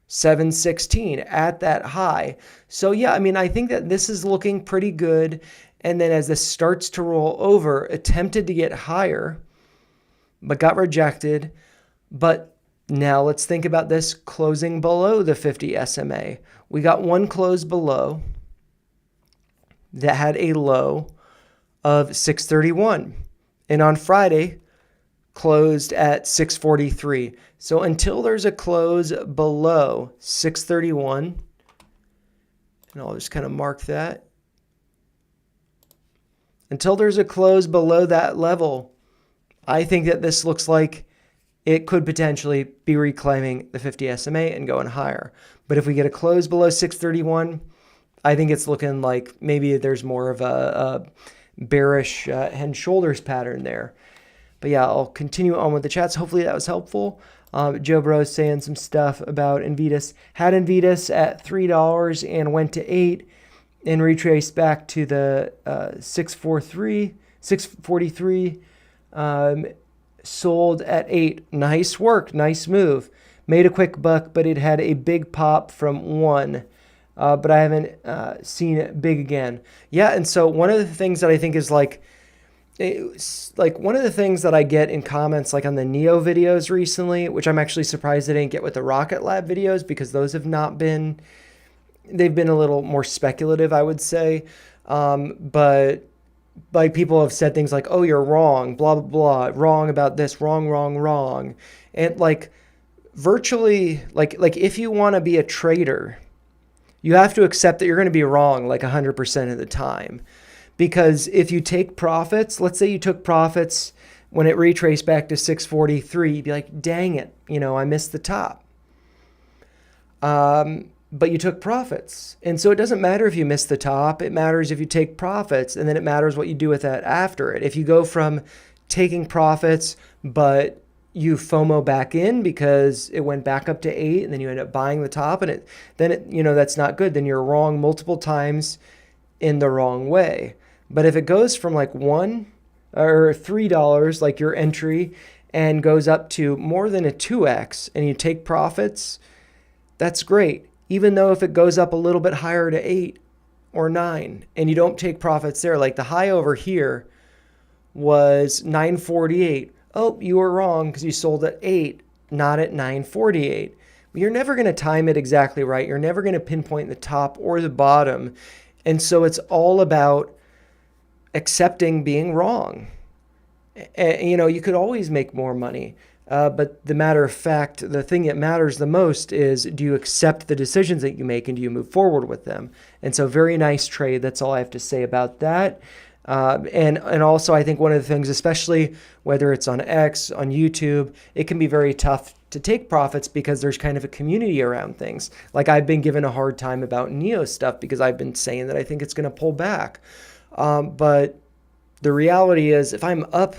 716 at that high. So yeah, I think that this is looking pretty good. And then as this starts to roll over, attempted to get higher, but got rejected. But now let's think about this closing below the 50 SMA. We got one close below that had a low of 631. And on Friday, closed at 643. So until there's a close below 631, and I'll just kind of mark that. Until there's a close below that level, I think that this looks like it could potentially be reclaiming the 50 SMA and going higher. But if we get a close below 631, I think it's looking like maybe there's more of a bearish head and shoulders pattern there. But yeah, I'll continue on with the chats. Hopefully that was helpful. Joe Bros saying some stuff about NVTS. Had NVTS at $3 and went to $8 and retraced back to the 643. Sold at $8. Nice work. Nice move. Made a quick buck, but it had a big pop from 1. But I haven't seen it big again. Yeah, and so one of the things that I think is like one of the things that I get in comments like on the Neo videos recently, which I'm actually surprised I didn't get with the Rocket Lab videos because those have not been, they've been a little more speculative, I would say. But like people have said things like, oh, you're wrong, blah, blah, blah, wrong about this, wrong. And like virtually, like if you want to be a trader, you have to accept that you're going to be wrong like 100% of the time. Because if you take profits, let's say you took profits when it retraced back to 643, you'd be like, dang it, I missed the top. But you took profits. And so it doesn't matter if you miss the top. It matters if you take profits, and then it matters what you do with that after it. If you go from taking profits, but you FOMO back in because it went back up to 8 and then you end up buying the top and that's not good. Then you're wrong multiple times in the wrong way. But if it goes from like $1 or $3, like your entry, and goes up to more than a 2x and you take profits, that's great. Even though if it goes up a little bit higher to 8 or 9 and you don't take profits there, like the high over here was 948. Oh, you were wrong because you sold at 8, not at 948. You're never going to time it exactly right. You're never going to pinpoint the top or the bottom. And so it's all about accepting being wrong. You could always make more money. But the matter of fact, the thing that matters the most is, do you accept the decisions that you make and do you move forward with them? And so very nice trade. That's all I have to say about that. And also, I think one of the things, especially whether it's on X, on YouTube, it can be very tough to take profits because there's kind of a community around things. Like I've been given a hard time about NEO stuff because I've been saying that I think it's going to pull back. But the reality is, if I'm up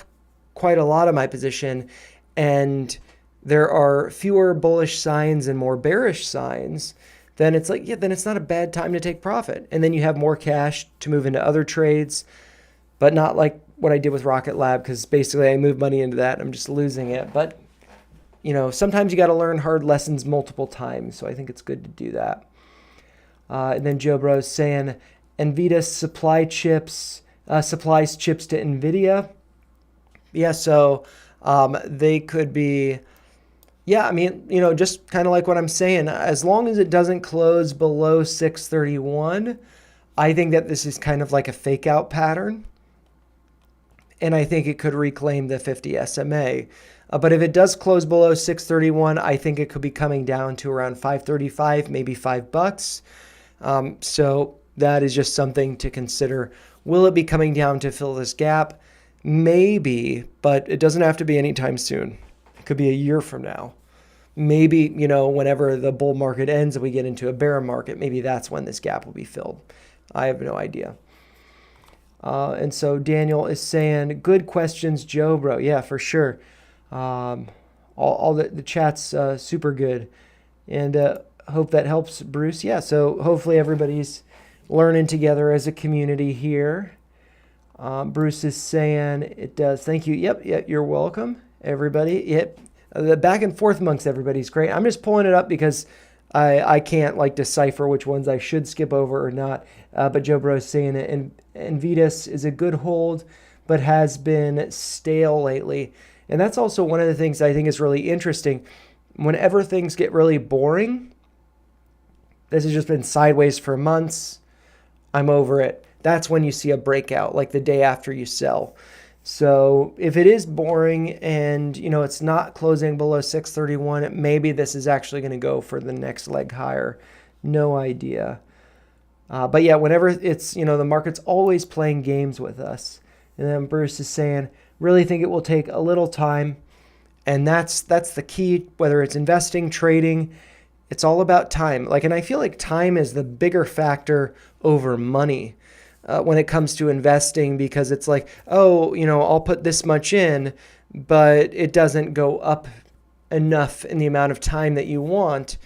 quite a lot of my position and there are fewer bullish signs and more bearish signs, then it's like, yeah, then it's not a bad time to take profit. And then you have more cash to move into other trades, but not like what I did with Rocket Lab, because basically I moved money into that and I'm just losing it. But, sometimes you got to learn hard lessons multiple times. So I think it's good to do that. And then Joe Bros saying, NVTS supplies chips to NVIDIA. Yeah, so they could be, just kind of like what I'm saying, as long as it doesn't close below 631, I think that this is kind of like a fake out pattern. And I think it could reclaim the 50 SMA. But if it does close below 631, I think it could be coming down to around 535, maybe $5. So that is just something to consider. Will it be coming down to fill this gap? Maybe, but it doesn't have to be anytime soon. It could be a year from now. Maybe, whenever the bull market ends and we get into a bear market, maybe that's when this gap will be filled. I have no idea. And so Daniel is saying, good questions, Joe Bro. Yeah, for sure. All the chat's super good. And hope that helps, Bruce. Yeah, so hopefully everybody's learning together as a community here. Bruce is saying it does. Thank you. Yep, you're welcome, everybody. Yep. The back and forth amongst everybody's great. I'm just pulling it up because I can't decipher which ones I should skip over or not. But Joe Bro is saying it. And NVTS is a good hold, but has been stale lately. And that's also one of the things I think is really interesting. Whenever things get really boring, this has just been sideways for months. I'm over it. That's when you see a breakout, like the day after you sell. So if it is boring and, it's not closing below 631, maybe this is actually going to go for the next leg higher. No idea. But yeah, whenever it's, the market's always playing games with us. And then Bruce is saying, really think it will take a little time. And that's the key, whether it's investing, trading, it's all about time. And I feel like time is the bigger factor over money when it comes to investing, because it's like, I'll put this much in, but it doesn't go up enough in the amount of time that you want.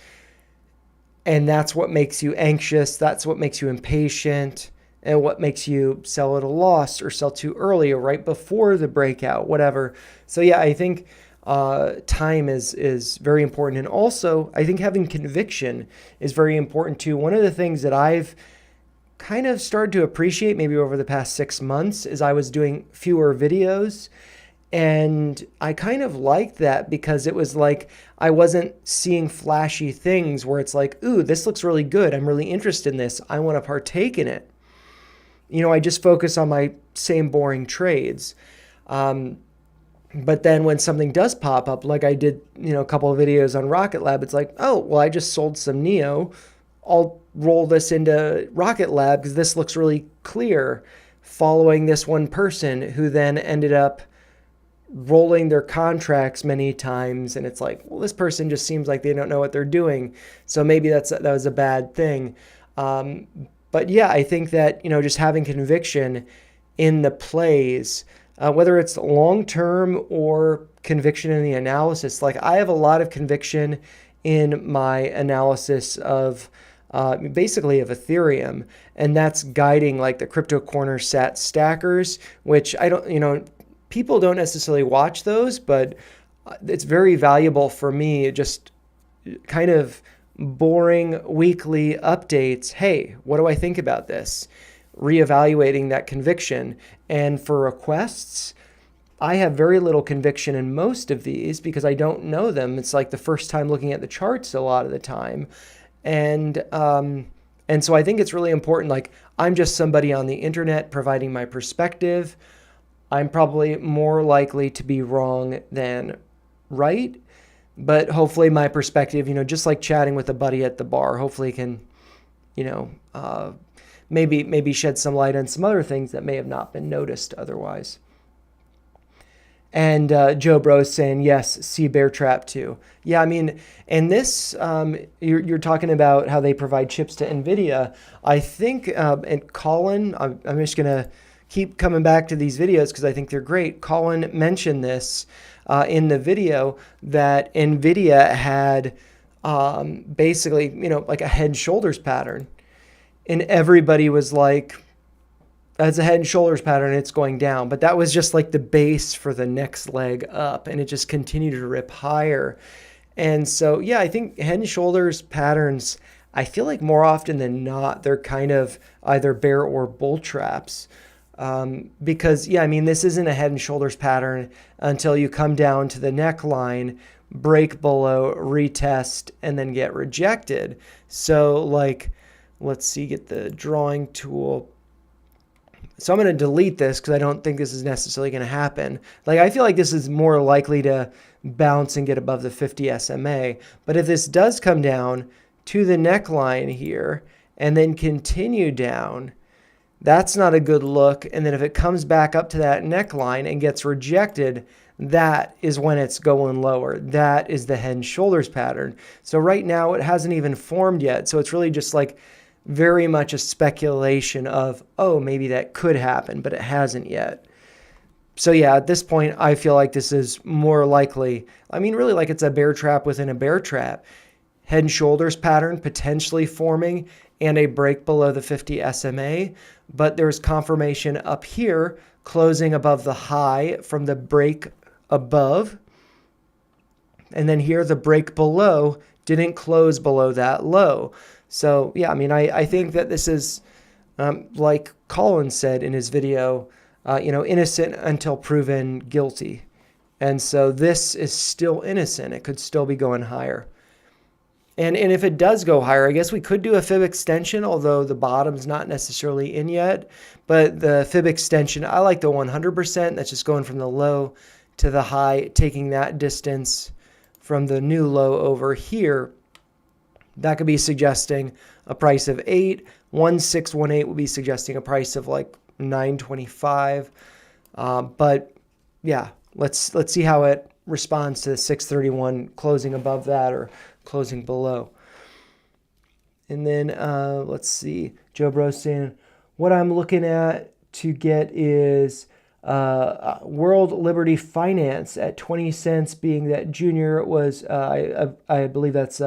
And that's what makes you anxious. That's what makes you impatient, and what makes you sell at a loss or sell too early or right before the breakout, whatever. So yeah, I think time is very important. And also, I think having conviction is very important too. One of the things that I've kind of started to appreciate maybe over the past 6 months is I was doing fewer videos. And I kind of liked that because it was like I wasn't seeing flashy things where it's like, ooh, this looks really good. I'm really interested in this. I want to partake in it. I just focus on my same boring trades. But then when something does pop up, like I did, a couple of videos on Rocket Lab, it's like, oh, well, I just sold some NEO. I'll roll this into Rocket Lab because this looks really clear, following this one person who then ended up rolling their contracts many times. And it's like, well, this person just seems like they don't know what they're doing. So maybe that was a bad thing. But yeah, I think that, just having conviction in the plays, whether it's long-term or conviction in the analysis, I have a lot of conviction in my analysis of basically of Ethereum, and that's guiding the Crypto Corner Sat Stackers, which I don't, people don't necessarily watch those, but it's very valuable for me, just kind of boring weekly updates. Hey, what do I think about this? Reevaluating that conviction. And for requests, I have very little conviction in most of these because I don't know them. It's like the first time looking at the charts a lot of the time. And so I think it's really important. Like, I'm just somebody on the internet providing my perspective. I'm probably more likely to be wrong than right. But hopefully my perspective, just like chatting with a buddy at the bar, hopefully can, maybe shed some light on some other things that may have not been noticed otherwise. And Joe Bro's saying, yes, see Bear Trap too. Yeah, I mean, and this, you're talking about how they provide chips to NVIDIA. I think, and Colin, I'm just going to keep coming back to these videos because I think they're great. Colin mentioned this in the video that NVIDIA had basically, like a head and shoulders pattern. And everybody was like, as a head and shoulders pattern, it's going down. But that was just like the base for the next leg up, and it just continued to rip higher. And so, yeah, I think head and shoulders patterns, I feel like more often than not, they're kind of either bear or bull traps. Because, yeah, I mean, this isn't a head and shoulders pattern until you come down to the neckline, break below, retest, and then get rejected. So, like, let's see, get the drawing tool. So I'm going to delete this because I don't think this is necessarily going to happen. Like, I feel like this is more likely to bounce and get above the 50 SMA. But if this does come down to the neckline here and then continue down, that's not a good look. And then if it comes back up to that neckline and gets rejected, that is when it's going lower. That is the head and shoulders pattern. So right now it hasn't even formed yet. So it's really just like very much a speculation of, oh, maybe that could happen, but it hasn't yet. So yeah, at this point, I feel like this is more likely, I mean, really like it's a bear trap within a bear trap. Head and shoulders pattern potentially forming and a break below the 50 SMA, but there's confirmation up here closing above the high from the break above. And then here the break below didn't close below that low. So, yeah, I mean, I think that this is, like Colin said in his video, innocent until proven guilty. And so this is still innocent. It could still be going higher. And if it does go higher, I guess we could do a fib extension, although the bottom's not necessarily in yet. But the fib extension, I like the 100%. That's just going from the low to the high, taking that distance from the new low over here. That could be suggesting a price of 8. 1618 would be suggesting a price of like 925. But yeah, let's see how it responds to the 631 closing above that or closing below. And then let's see, Joe Bro saying, what I'm looking at to get is World Liberty Finance at 20 cents, being that Junior was, I believe that's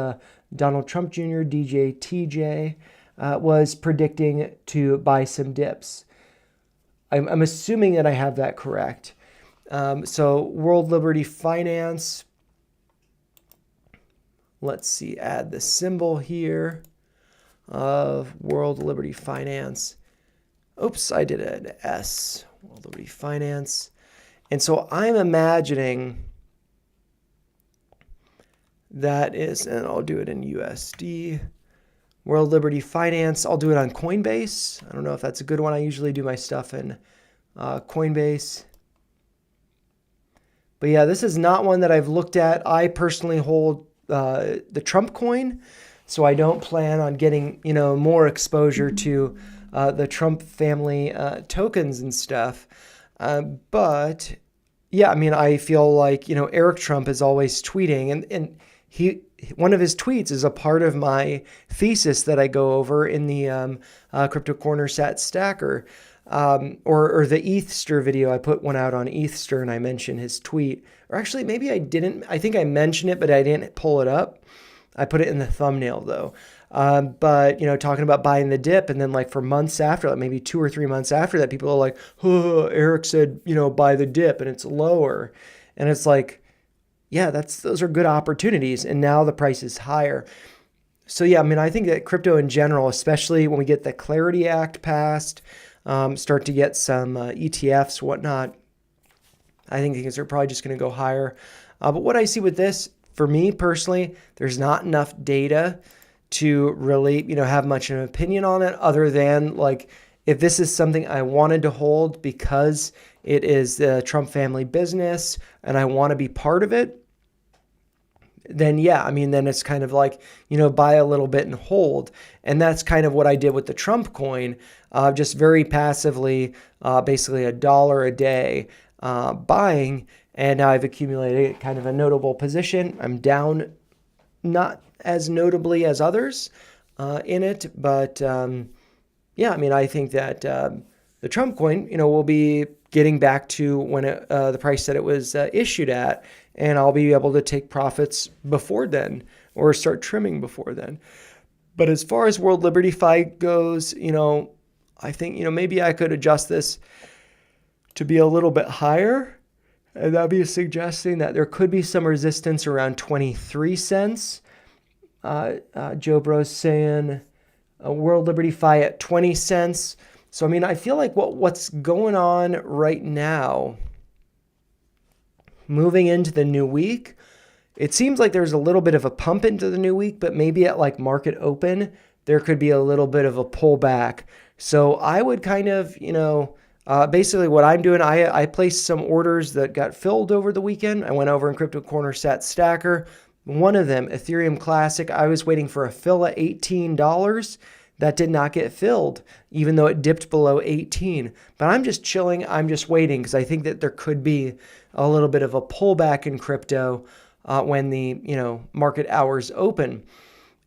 Donald Trump Jr., DJ TJ, was predicting to buy some dips. I'm assuming that I have that correct. So World Liberty Finance, let's see, add the symbol here of World Liberty Finance. Oops, I did an S, World Liberty Finance. And so I'm imagining that is, and I'll do it in USD, World Liberty Finance. I'll do it on Coinbase. I don't know if that's a good one. I usually do my stuff in Coinbase. But yeah, this is not one that I've looked at. I personally hold the Trump coin, so I don't plan on getting, more exposure to the Trump family tokens and stuff. But yeah, I mean, I feel like, Eric Trump is always tweeting, and one of his tweets is a part of my thesis that I go over in the Crypto Corner Sat Stacker, or the ETHster video. I put one out on ETHster and I mentioned his tweet. Or actually, maybe I didn't. I think I mentioned it, but I didn't pull it up. I put it in the thumbnail though. But talking about buying the dip, and then like for months after, like maybe 2 or 3 months after that, people are like, "Oh, Eric said, buy the dip and it's lower," and it's like, yeah, those are good opportunities, and now the price is higher. So yeah, I mean, I think that crypto in general, especially when we get the Clarity Act passed, start to get some ETFs, whatnot, I think things are probably just going to go higher. But what I see with this, for me personally, there's not enough data to really, have much of an opinion on it, other than like, if this is something I wanted to hold because it is the Trump family business and I want to be part of it, then yeah, I mean, then it's kind of like, buy a little bit and hold. And that's kind of what I did with the Trump coin, just very passively, basically $1 a day buying. And now I've accumulated kind of a notable position. I'm down, not as notably as others in it, but yeah, I mean, I think that the Trump coin, will be getting back to when the price that it was issued at, and I'll be able to take profits before then or start trimming before then. But as far as World Liberty FI goes, I think, maybe I could adjust this to be a little bit higher. And that'd be suggesting that there could be some resistance around 23 cents. Joe Bro's saying World Liberty FI at 20 cents. So, I mean, I feel like what's going on right now, moving into the new week, it seems like there's a little bit of a pump into the new week, but maybe at like market open, there could be a little bit of a pullback. So I would kind of, basically what I'm doing, I placed some orders that got filled over the weekend. I went over in Crypto Corner, sat stacker. One of them, Ethereum Classic, I was waiting for a fill at $18. That did not get filled, even though it dipped below 18. But I'm just chilling. I'm just waiting because I think that there could be a little bit of a pullback in crypto when the market hours open.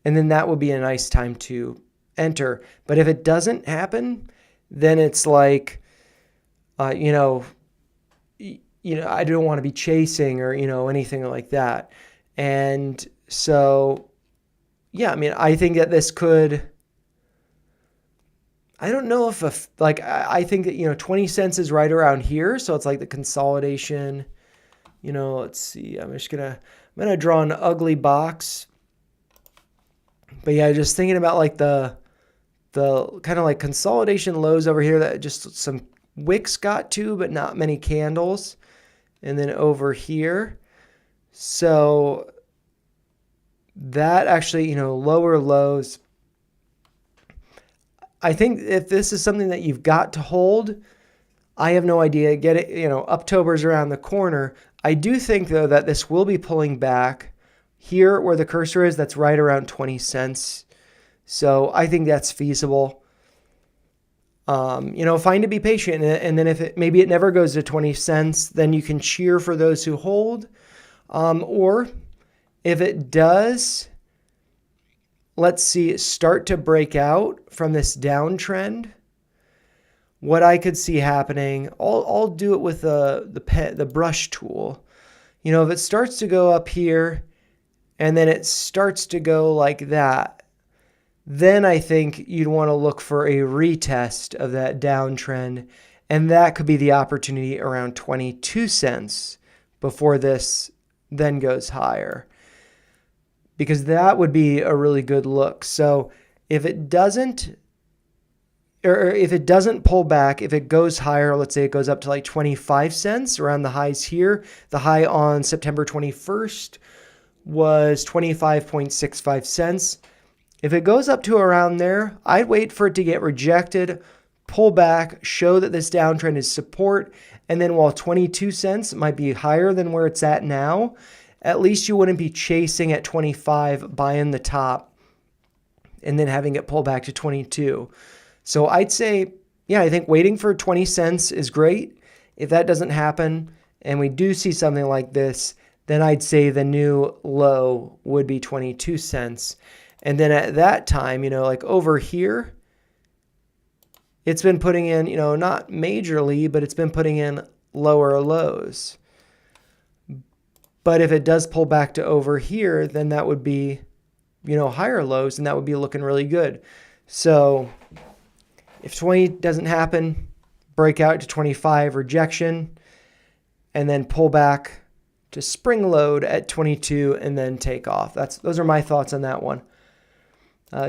And then that would be a nice time to enter. But if it doesn't happen, then it's like, I don't want to be chasing or, anything like that. And so, yeah, I mean, I think that this could, I don't know if, I think that, 20 cents is right around here. So it's like the consolidation, let's see, I'm going to draw an ugly box. But yeah, just thinking about like the kind of like consolidation lows over here that just some wicks got to, but not many candles. And then over here. So that actually, lower lows. I think if this is something that you've got to hold, I have no idea. Get it, October's around the corner. I do think, though, that this will be pulling back here where the cursor is. That's right around 20 cents. So I think that's feasible. Fine to be patient. And then if maybe it never goes to 20 cents, then you can cheer for those who hold. Or if it does, let's see, start to break out from this downtrend, what I could see happening, I'll do it with the brush tool. If it starts to go up here and then it starts to go like that, then I think you'd want to look for a retest of that downtrend. And that could be the opportunity around 22 cents before this then goes higher, because that would be a really good look. So if it doesn't, or if it doesn't pull back, if it goes higher, let's say it goes up to like 25 cents around the highs here. The high on September 21st was 25.65 cents. If it goes up to around there, I'd wait for it to get rejected, pull back, show that this downtrend is support. And then while 22 cents might be higher than where it's at now, at least you wouldn't be chasing at 25, buying the top, and then having it pull back to 22. So I'd say, yeah, I think waiting for 20 cents is great. If that doesn't happen and we do see something like this, then I'd say the new low would be 22 cents. And then at that time, like over here, it's been putting in, not majorly, but it's been putting in lower lows. But if it does pull back to over here, then that would be, higher lows, and that would be looking really good. So if 20 doesn't happen, break out to 25, rejection, and then pull back to spring load at 22 and then take off. Those are my thoughts on that one.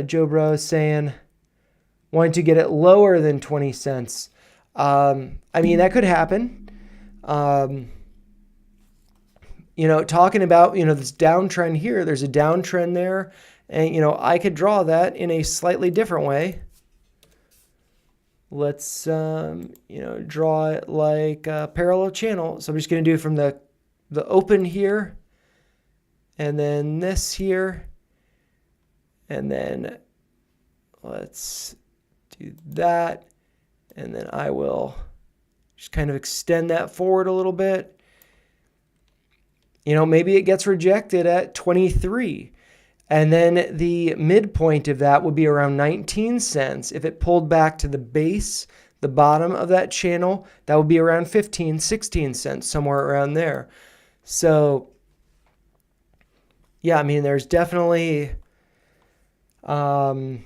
Joe Bro is saying, wanting to get it lower than 20 cents. I mean, that could happen. Talking about, this downtrend here, there's a downtrend there. And, I could draw that in a slightly different way. Let's, draw it like a parallel channel. So I'm just going to do it from the open here. And then this here. And then let's do that. And then I will just kind of extend that forward a little bit. Maybe it gets rejected at 23. And then the midpoint of that would be around 19 cents. If it pulled back to the base, the bottom of that channel, that would be around 15, 16 cents, somewhere around there. So, yeah, I mean, there's definitely, I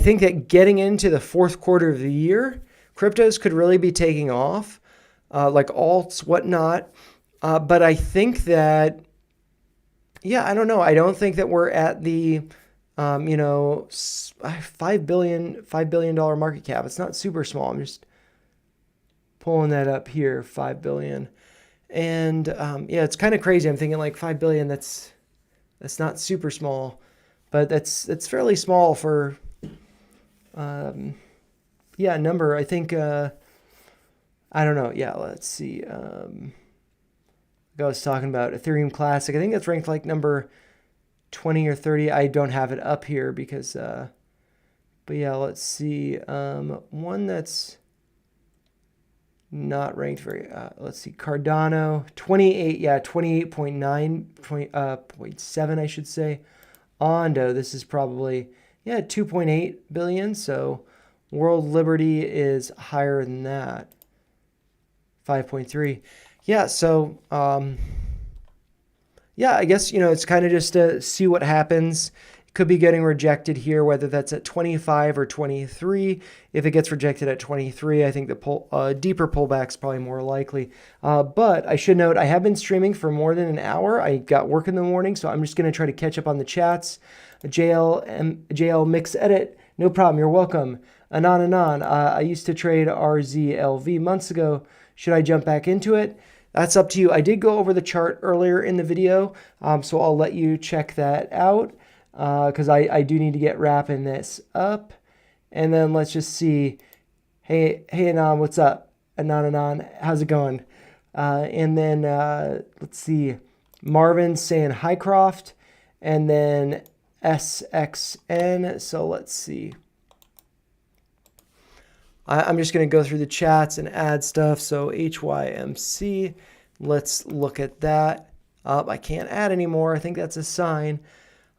think that getting into the fourth quarter of the year, cryptos could really be taking off, like alts, whatnot. But I think that, I don't know. I don't think that we're at the, $5 billion market cap. It's not super small. I'm just pulling that up here, 5 billion. And it's kind of crazy. I'm thinking like 5 billion. That's not super small, but that's fairly small for, number. I think, I don't know. Yeah, let's see. I was talking about Ethereum Classic. I think that's ranked like number 20 or 30. I don't have it up here because, let's see. One that's not ranked very, let's see, Cardano, 28.7, I should say. Ondo, this is probably, 2.8 billion. So World Liberty is higher than that, 5.3. Yeah, so, I guess, it's kind of just to see what happens. It could be getting rejected here, whether that's at 25 or 23. If it gets rejected at 23, I think the deeper pullback is probably more likely. But I should note, I have been streaming for more than an hour. I got work in the morning, so I'm just going to try to catch up on the chats. JL Mix Edit, no problem, you're welcome. Anon, I used to trade RZLV months ago. Should I jump back into it? That's up to you. I did go over the chart earlier in the video, so I'll let you check that out because I do need to get wrapping this up. And then let's just see. Hey, Anon, what's up? Anon, how's it going? And then let's see. Marvin saying Highcroft, and then SXN. So let's see. I'm just going to go through the chats and add stuff. So HYMC, let's look at that. I can't add anymore. I think that's a sign.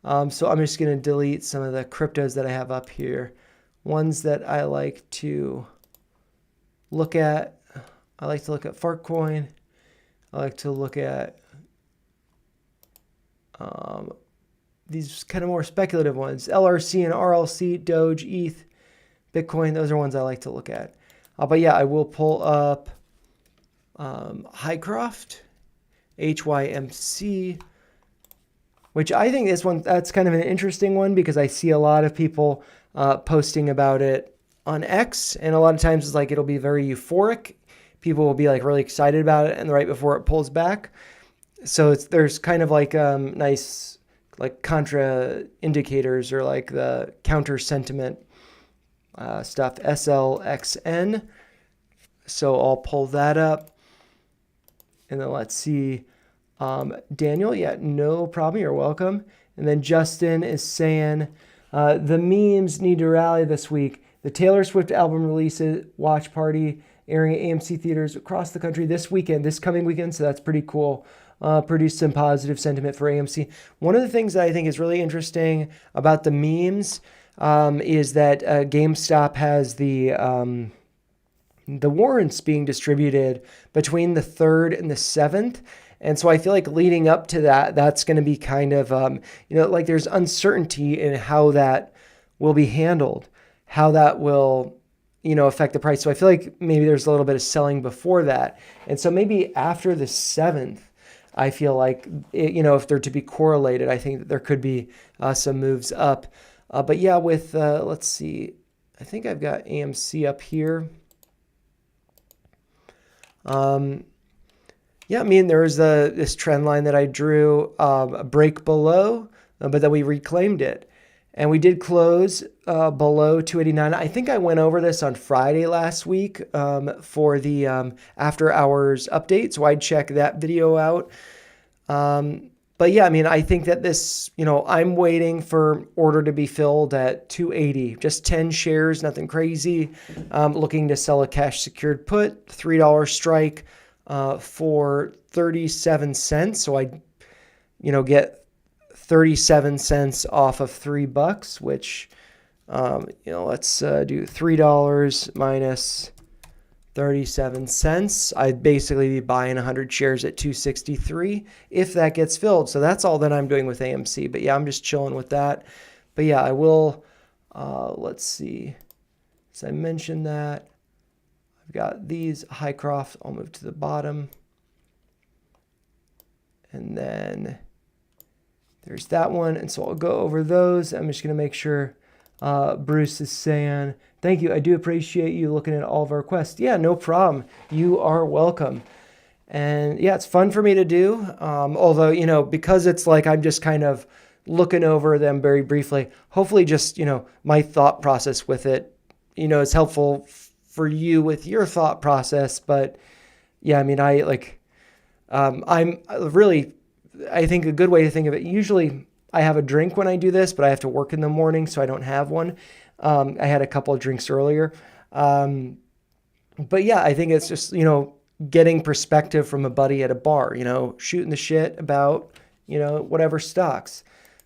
So I'm just going to delete some of the cryptos that I have up here. Ones that I like to look at. I like to look at Fartcoin. I like to look at these kind of more speculative ones. LRC and RLC, Doge, ETH, Bitcoin, those are ones I like to look at. But yeah, I will pull up Highcroft, HYMC, which I think this one, that's kind of an interesting one because I see a lot of people posting about it on X, and a lot of times it's like it'll be very euphoric. People will be like really excited about it, and right before it pulls back. So there's kind of like nice like contra indicators or like the counter sentiment stuff, SLXN. So I'll pull that up. And then let's see. Daniel, yeah, no problem. You're welcome. And then Justin is saying, the memes need to rally this week. The Taylor Swift album releases, watch party, airing at AMC theaters across the country this coming weekend. So that's pretty cool. Produce some positive sentiment for AMC. One of the things that I think is really interesting about the memes is that GameStop has the warrants being distributed between the 3rd and the 7th. And so I feel like leading up to that, that's going to be kind of, like there's uncertainty in how that will be handled, how that will, affect the price. So I feel like maybe there's a little bit of selling before that. And so maybe after the 7th, I feel like, if they're to be correlated, I think that there could be some moves up. But yeah, with, let's see, I think I've got AMC up here. Yeah, I mean, there's this trend line that I drew, a break below, but then we reclaimed it. And we did close below 289. I think I went over this on Friday last week for the after hours update. So I'd check that video out. But yeah, I mean, I think that this, I'm waiting for order to be filled at 280, just 10 shares, nothing crazy. Looking to sell a cash secured put, $3 strike for 37 cents. So I, get 37 cents off of $3, which, let's do $3 minus 37 cents. I'd basically be buying 100 shares at 263 if that gets filled. So that's all that I'm doing with AMC. But yeah, I'm just chilling with that. But yeah, I will, let's see. As I mentioned that, I've got these Hycroft. I'll move to the bottom. And then there's that one. And so I'll go over those. I'm just going to make sure Bruce is saying, thank you. I do appreciate you looking at all of our requests. Yeah, no problem. You are welcome. And yeah, it's fun for me to do. Although, because it's like I'm just kind of looking over them very briefly, hopefully just, my thought process with it, is helpful for you with your thought process. But yeah, I mean, I'm really, I think a good way to think of it, usually I have a drink when I do this, but I have to work in the morning, so I don't have one. I had a couple of drinks earlier. But yeah, I think it's just, getting perspective from a buddy at a bar, shooting the shit about, whatever stocks.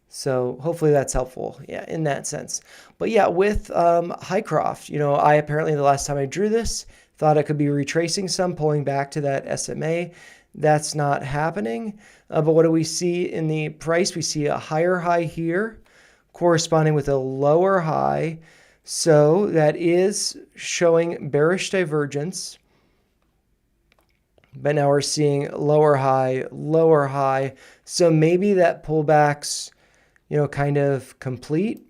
So hopefully that's helpful, yeah, in that sense. But yeah, with Hycroft, I apparently the last time I drew this, thought I could be retracing some, pulling back to that SMA. That's not happening. But what do we see in the price? We see a higher high here corresponding with a lower high. So that is showing bearish divergence. But now we're seeing lower high, lower high. So maybe that pullback's, kind of complete.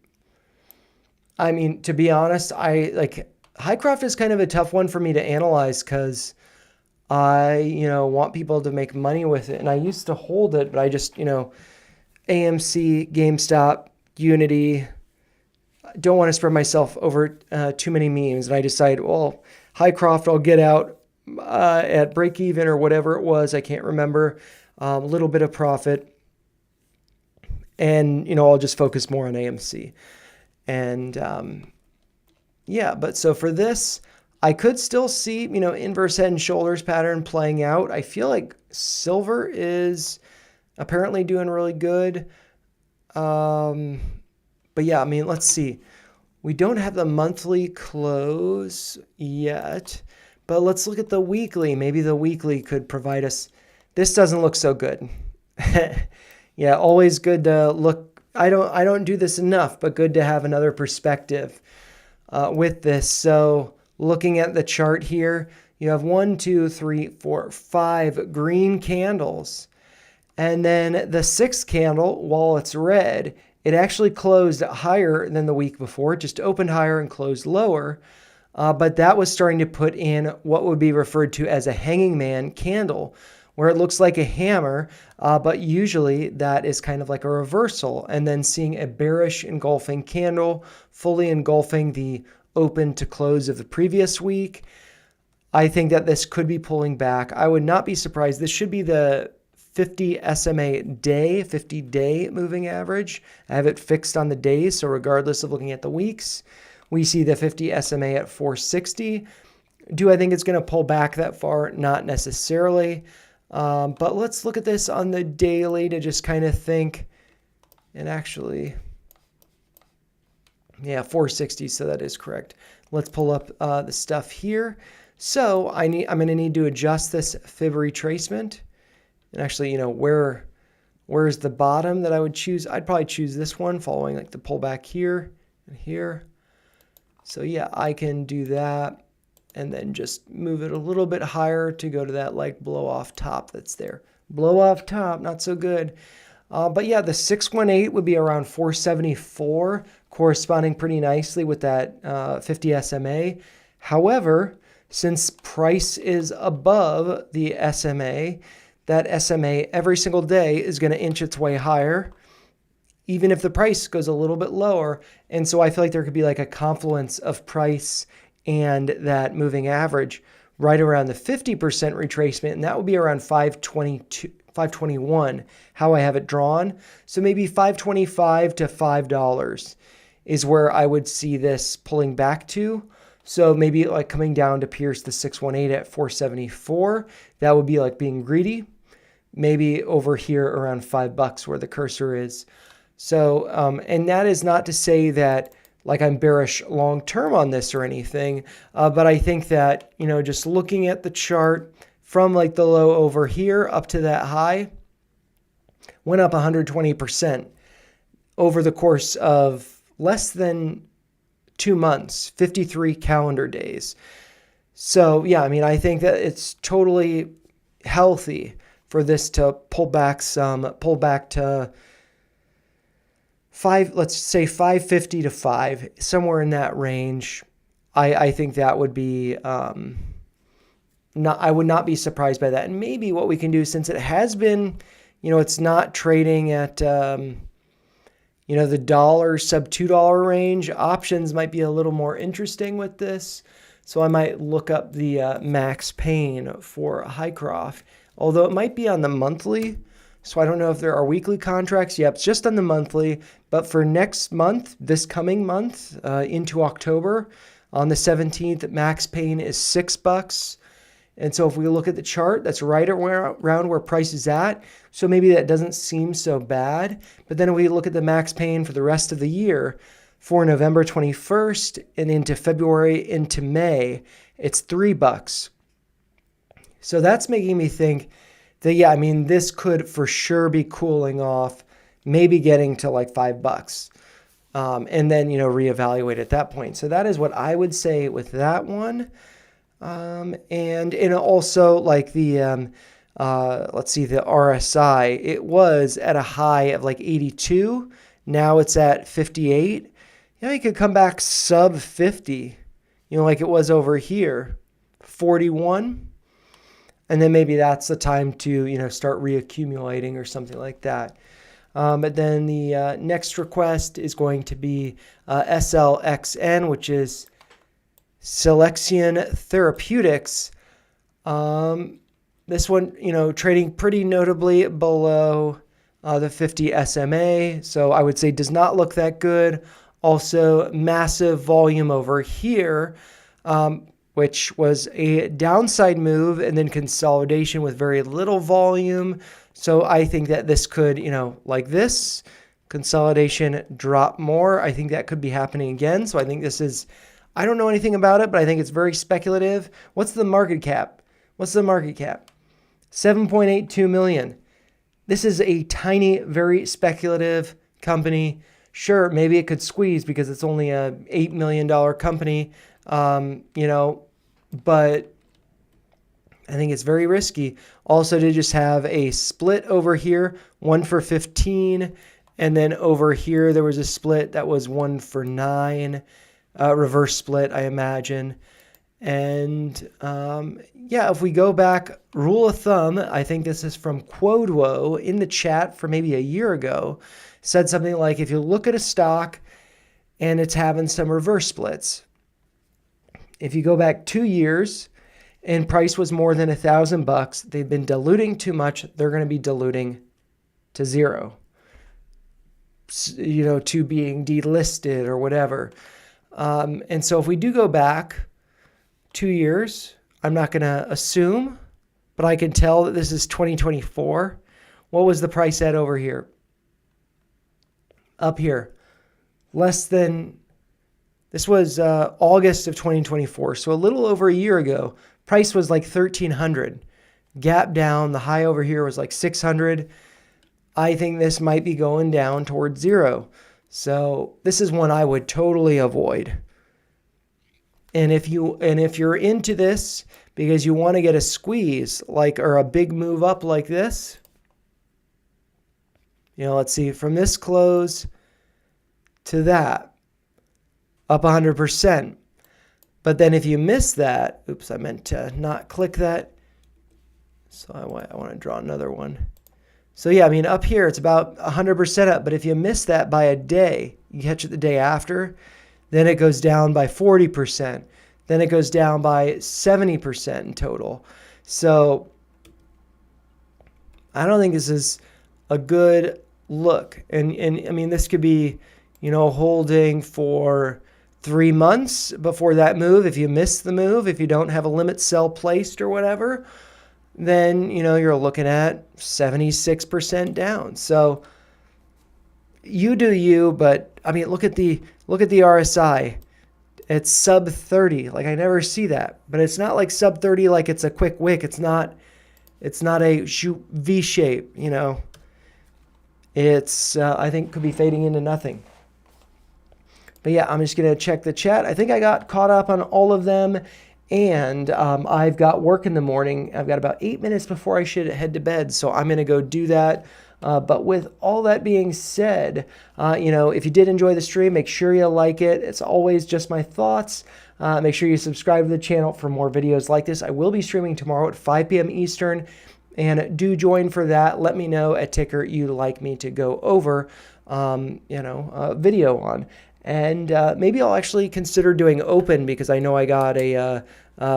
I mean, to be honest, Hycroft is kind of a tough one for me to analyze because I, want people to make money with it. And I used to hold it, but I just, AMC, GameStop, Unity, don't want to spread myself over too many memes. And I decided, well, Hycroft, I'll get out at break even or whatever it was. I can't remember. A little bit of profit. And, I'll just focus more on AMC. And, yeah, but so for this, I could still see, inverse head and shoulders pattern playing out. I feel like silver is apparently doing really good. But yeah, I mean, let's see. We don't have the monthly close yet, but let's look at the weekly. Maybe the weekly could provide us. This doesn't look so good. Yeah, always good to look. I don't do this enough, but good to have another perspective with this. So looking at the chart here, you have 1, 2, 3, 4, 5 green candles. And then the sixth candle, while it's red, it actually closed higher than the week before. It just opened higher and closed lower. But that was starting to put in what would be referred to as a hanging man candle, where it looks like a hammer, but usually that is kind of like a reversal. And then seeing a bearish engulfing candle, fully engulfing the open to close of the previous week. I think that this could be pulling back. I would not be surprised. This should be the 50 SMA day, 50-day moving average. I have it fixed on the days, so regardless of looking at the weeks, we see the 50 SMA at 460. Do I think it's going to pull back that far? Not necessarily. But let's look at this on the daily to just kind of think. And actually, yeah, 460, so that is correct. Let's pull up the stuff here. So I'm going to need to adjust this fib retracement. And actually, where's the bottom that I would choose? I'd probably choose this one following like the pullback here and here. So yeah, I can do that and then just move it a little bit higher to go to that like blow off top that's there. Blow off top, not so good. But yeah, the 618 would be around 474, corresponding pretty nicely with that 50 SMA. However, since price is above the SMA, that SMA every single day is going to inch its way higher, even if the price goes a little bit lower. And so I feel like there could be like a confluence of price and that moving average right around the 50% retracement, and that would be around 522. 521, how I have it drawn. So maybe 525 to $5 is where I would see this pulling back to. So maybe like coming down to pierce the 618 at 474. That would be like being greedy. Maybe over here around $5 where the cursor is. So, and that is not to say that like I'm bearish long term on this or anything, but I think that, you know, just looking at the chart, from like the low over here up to that high, went up 120% over the course of less than 2 months, 53 calendar days. So yeah, I mean, I think that it's totally healthy for this to pull back to let's say 550 to 5, somewhere in that range. I think that would be, I would not be surprised by that. And maybe what we can do, since it has been, you know, it's not trading at, you know, the dollar sub $2 range, options might be a little more interesting with this. So I might look up the max pain for Hycroft, although it might be on the monthly. So I don't know if there are weekly contracts. Yep, it's just on the monthly. But for next month, this coming month, into October, on the 17th, max pain is $6. And so if we look at the chart, that's right around where price is at. So maybe that doesn't seem so bad. But then if we look at the max pain for the rest of the year, for November 21st and into February into May, it's $3. So that's making me think that, yeah, I mean, this could for sure be cooling off, maybe getting to like $5. And then, you know, reevaluate at that point. So that is what I would say with that one. And also like the, let's see, the RSI, it was at a high of like 82. Now it's at 58. You know, you could come back sub 50, you know, like it was over here, 41. And then maybe that's the time to, you know, start reaccumulating or something like that. But then the next request is going to be SLXN, which is SLXN Therapeutics. This one, you know, trading pretty notably below the 50 SMA. So I would say does not look that good. Also, massive volume over here, which was a downside move and then consolidation with very little volume. So I think that this could, you know, like this, consolidation, drop more. I think that could be happening again. So I think this is, I don't know anything about it, but I think it's very speculative. What's the market cap? 7.82 million. This is a tiny, very speculative company. Sure, maybe it could squeeze because it's only a $8 million company, you know, but I think it's very risky. Also to just have a split over here, 1 for 15, and then over here there was a split that was 1 for 9, reverse split, I imagine. And yeah, if we go back, rule of thumb, I think this is from Quodwo in the chat for maybe a year ago, said something like, if you look at a stock and it's having some reverse splits, if you go back 2 years and price was more than $1,000, they've been diluting too much, they're going to be diluting to zero, you know, to being delisted or whatever. And so if we do go back 2 years, I'm not going to assume, but I can tell that this is 2024. What was the price at over here? Up here. Less than, this was August of 2024. So a little over a year ago, price was like 1,300. Gap down, the high over here was like 600. I think this might be going down towards zero. So this is one I would totally avoid. And if you're into this, because you want to get a squeeze or a big move up like this. Let's see, from this close to that, up 100%. But then if you miss that, oops, I meant to not click that. So I want to draw another one. So yeah, I mean, up here, it's about 100% up. But if you miss that by a day, you catch it the day after, then it goes down by 40%. Then it goes down by 70% in total. So I don't think this is a good look. And I mean, this could be, holding for 3 months before that move. If you miss the move, if you don't have a limit sell placed or whatever, then, you're looking at 76% down. So you do you, but I mean, look at the RSI. It's sub 30. Like, I never see that, but it's not like sub 30 like it's a quick wick. It's not a V shape, It's, I think, could be fading into nothing. But yeah, I'm just going to check the chat. I think I got caught up on all of them. And I've got work in the morning. I've got about 8 minutes before I should head to bed. So I'm going to go do that. But with all that being said, if you did enjoy the stream, make sure you like it. It's always just my thoughts. Make sure you subscribe to the channel for more videos like this. I will be streaming tomorrow at 5 p.m. Eastern. And do join for that. Let me know a ticker you'd like me to go over, a video on. And maybe I'll actually consider doing open, because I know I got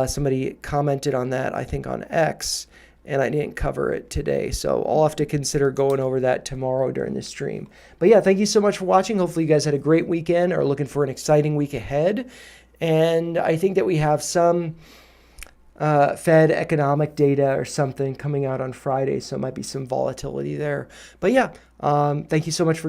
somebody commented on that, I think on X, and I didn't cover it today. So I'll have to consider going over that tomorrow during the stream. But yeah, thank you so much for watching. Hopefully you guys had a great weekend or looking for an exciting week ahead. And I think that we have some Fed economic data or something coming out on Friday, so it might be some volatility there. But yeah, thank you so much for joining.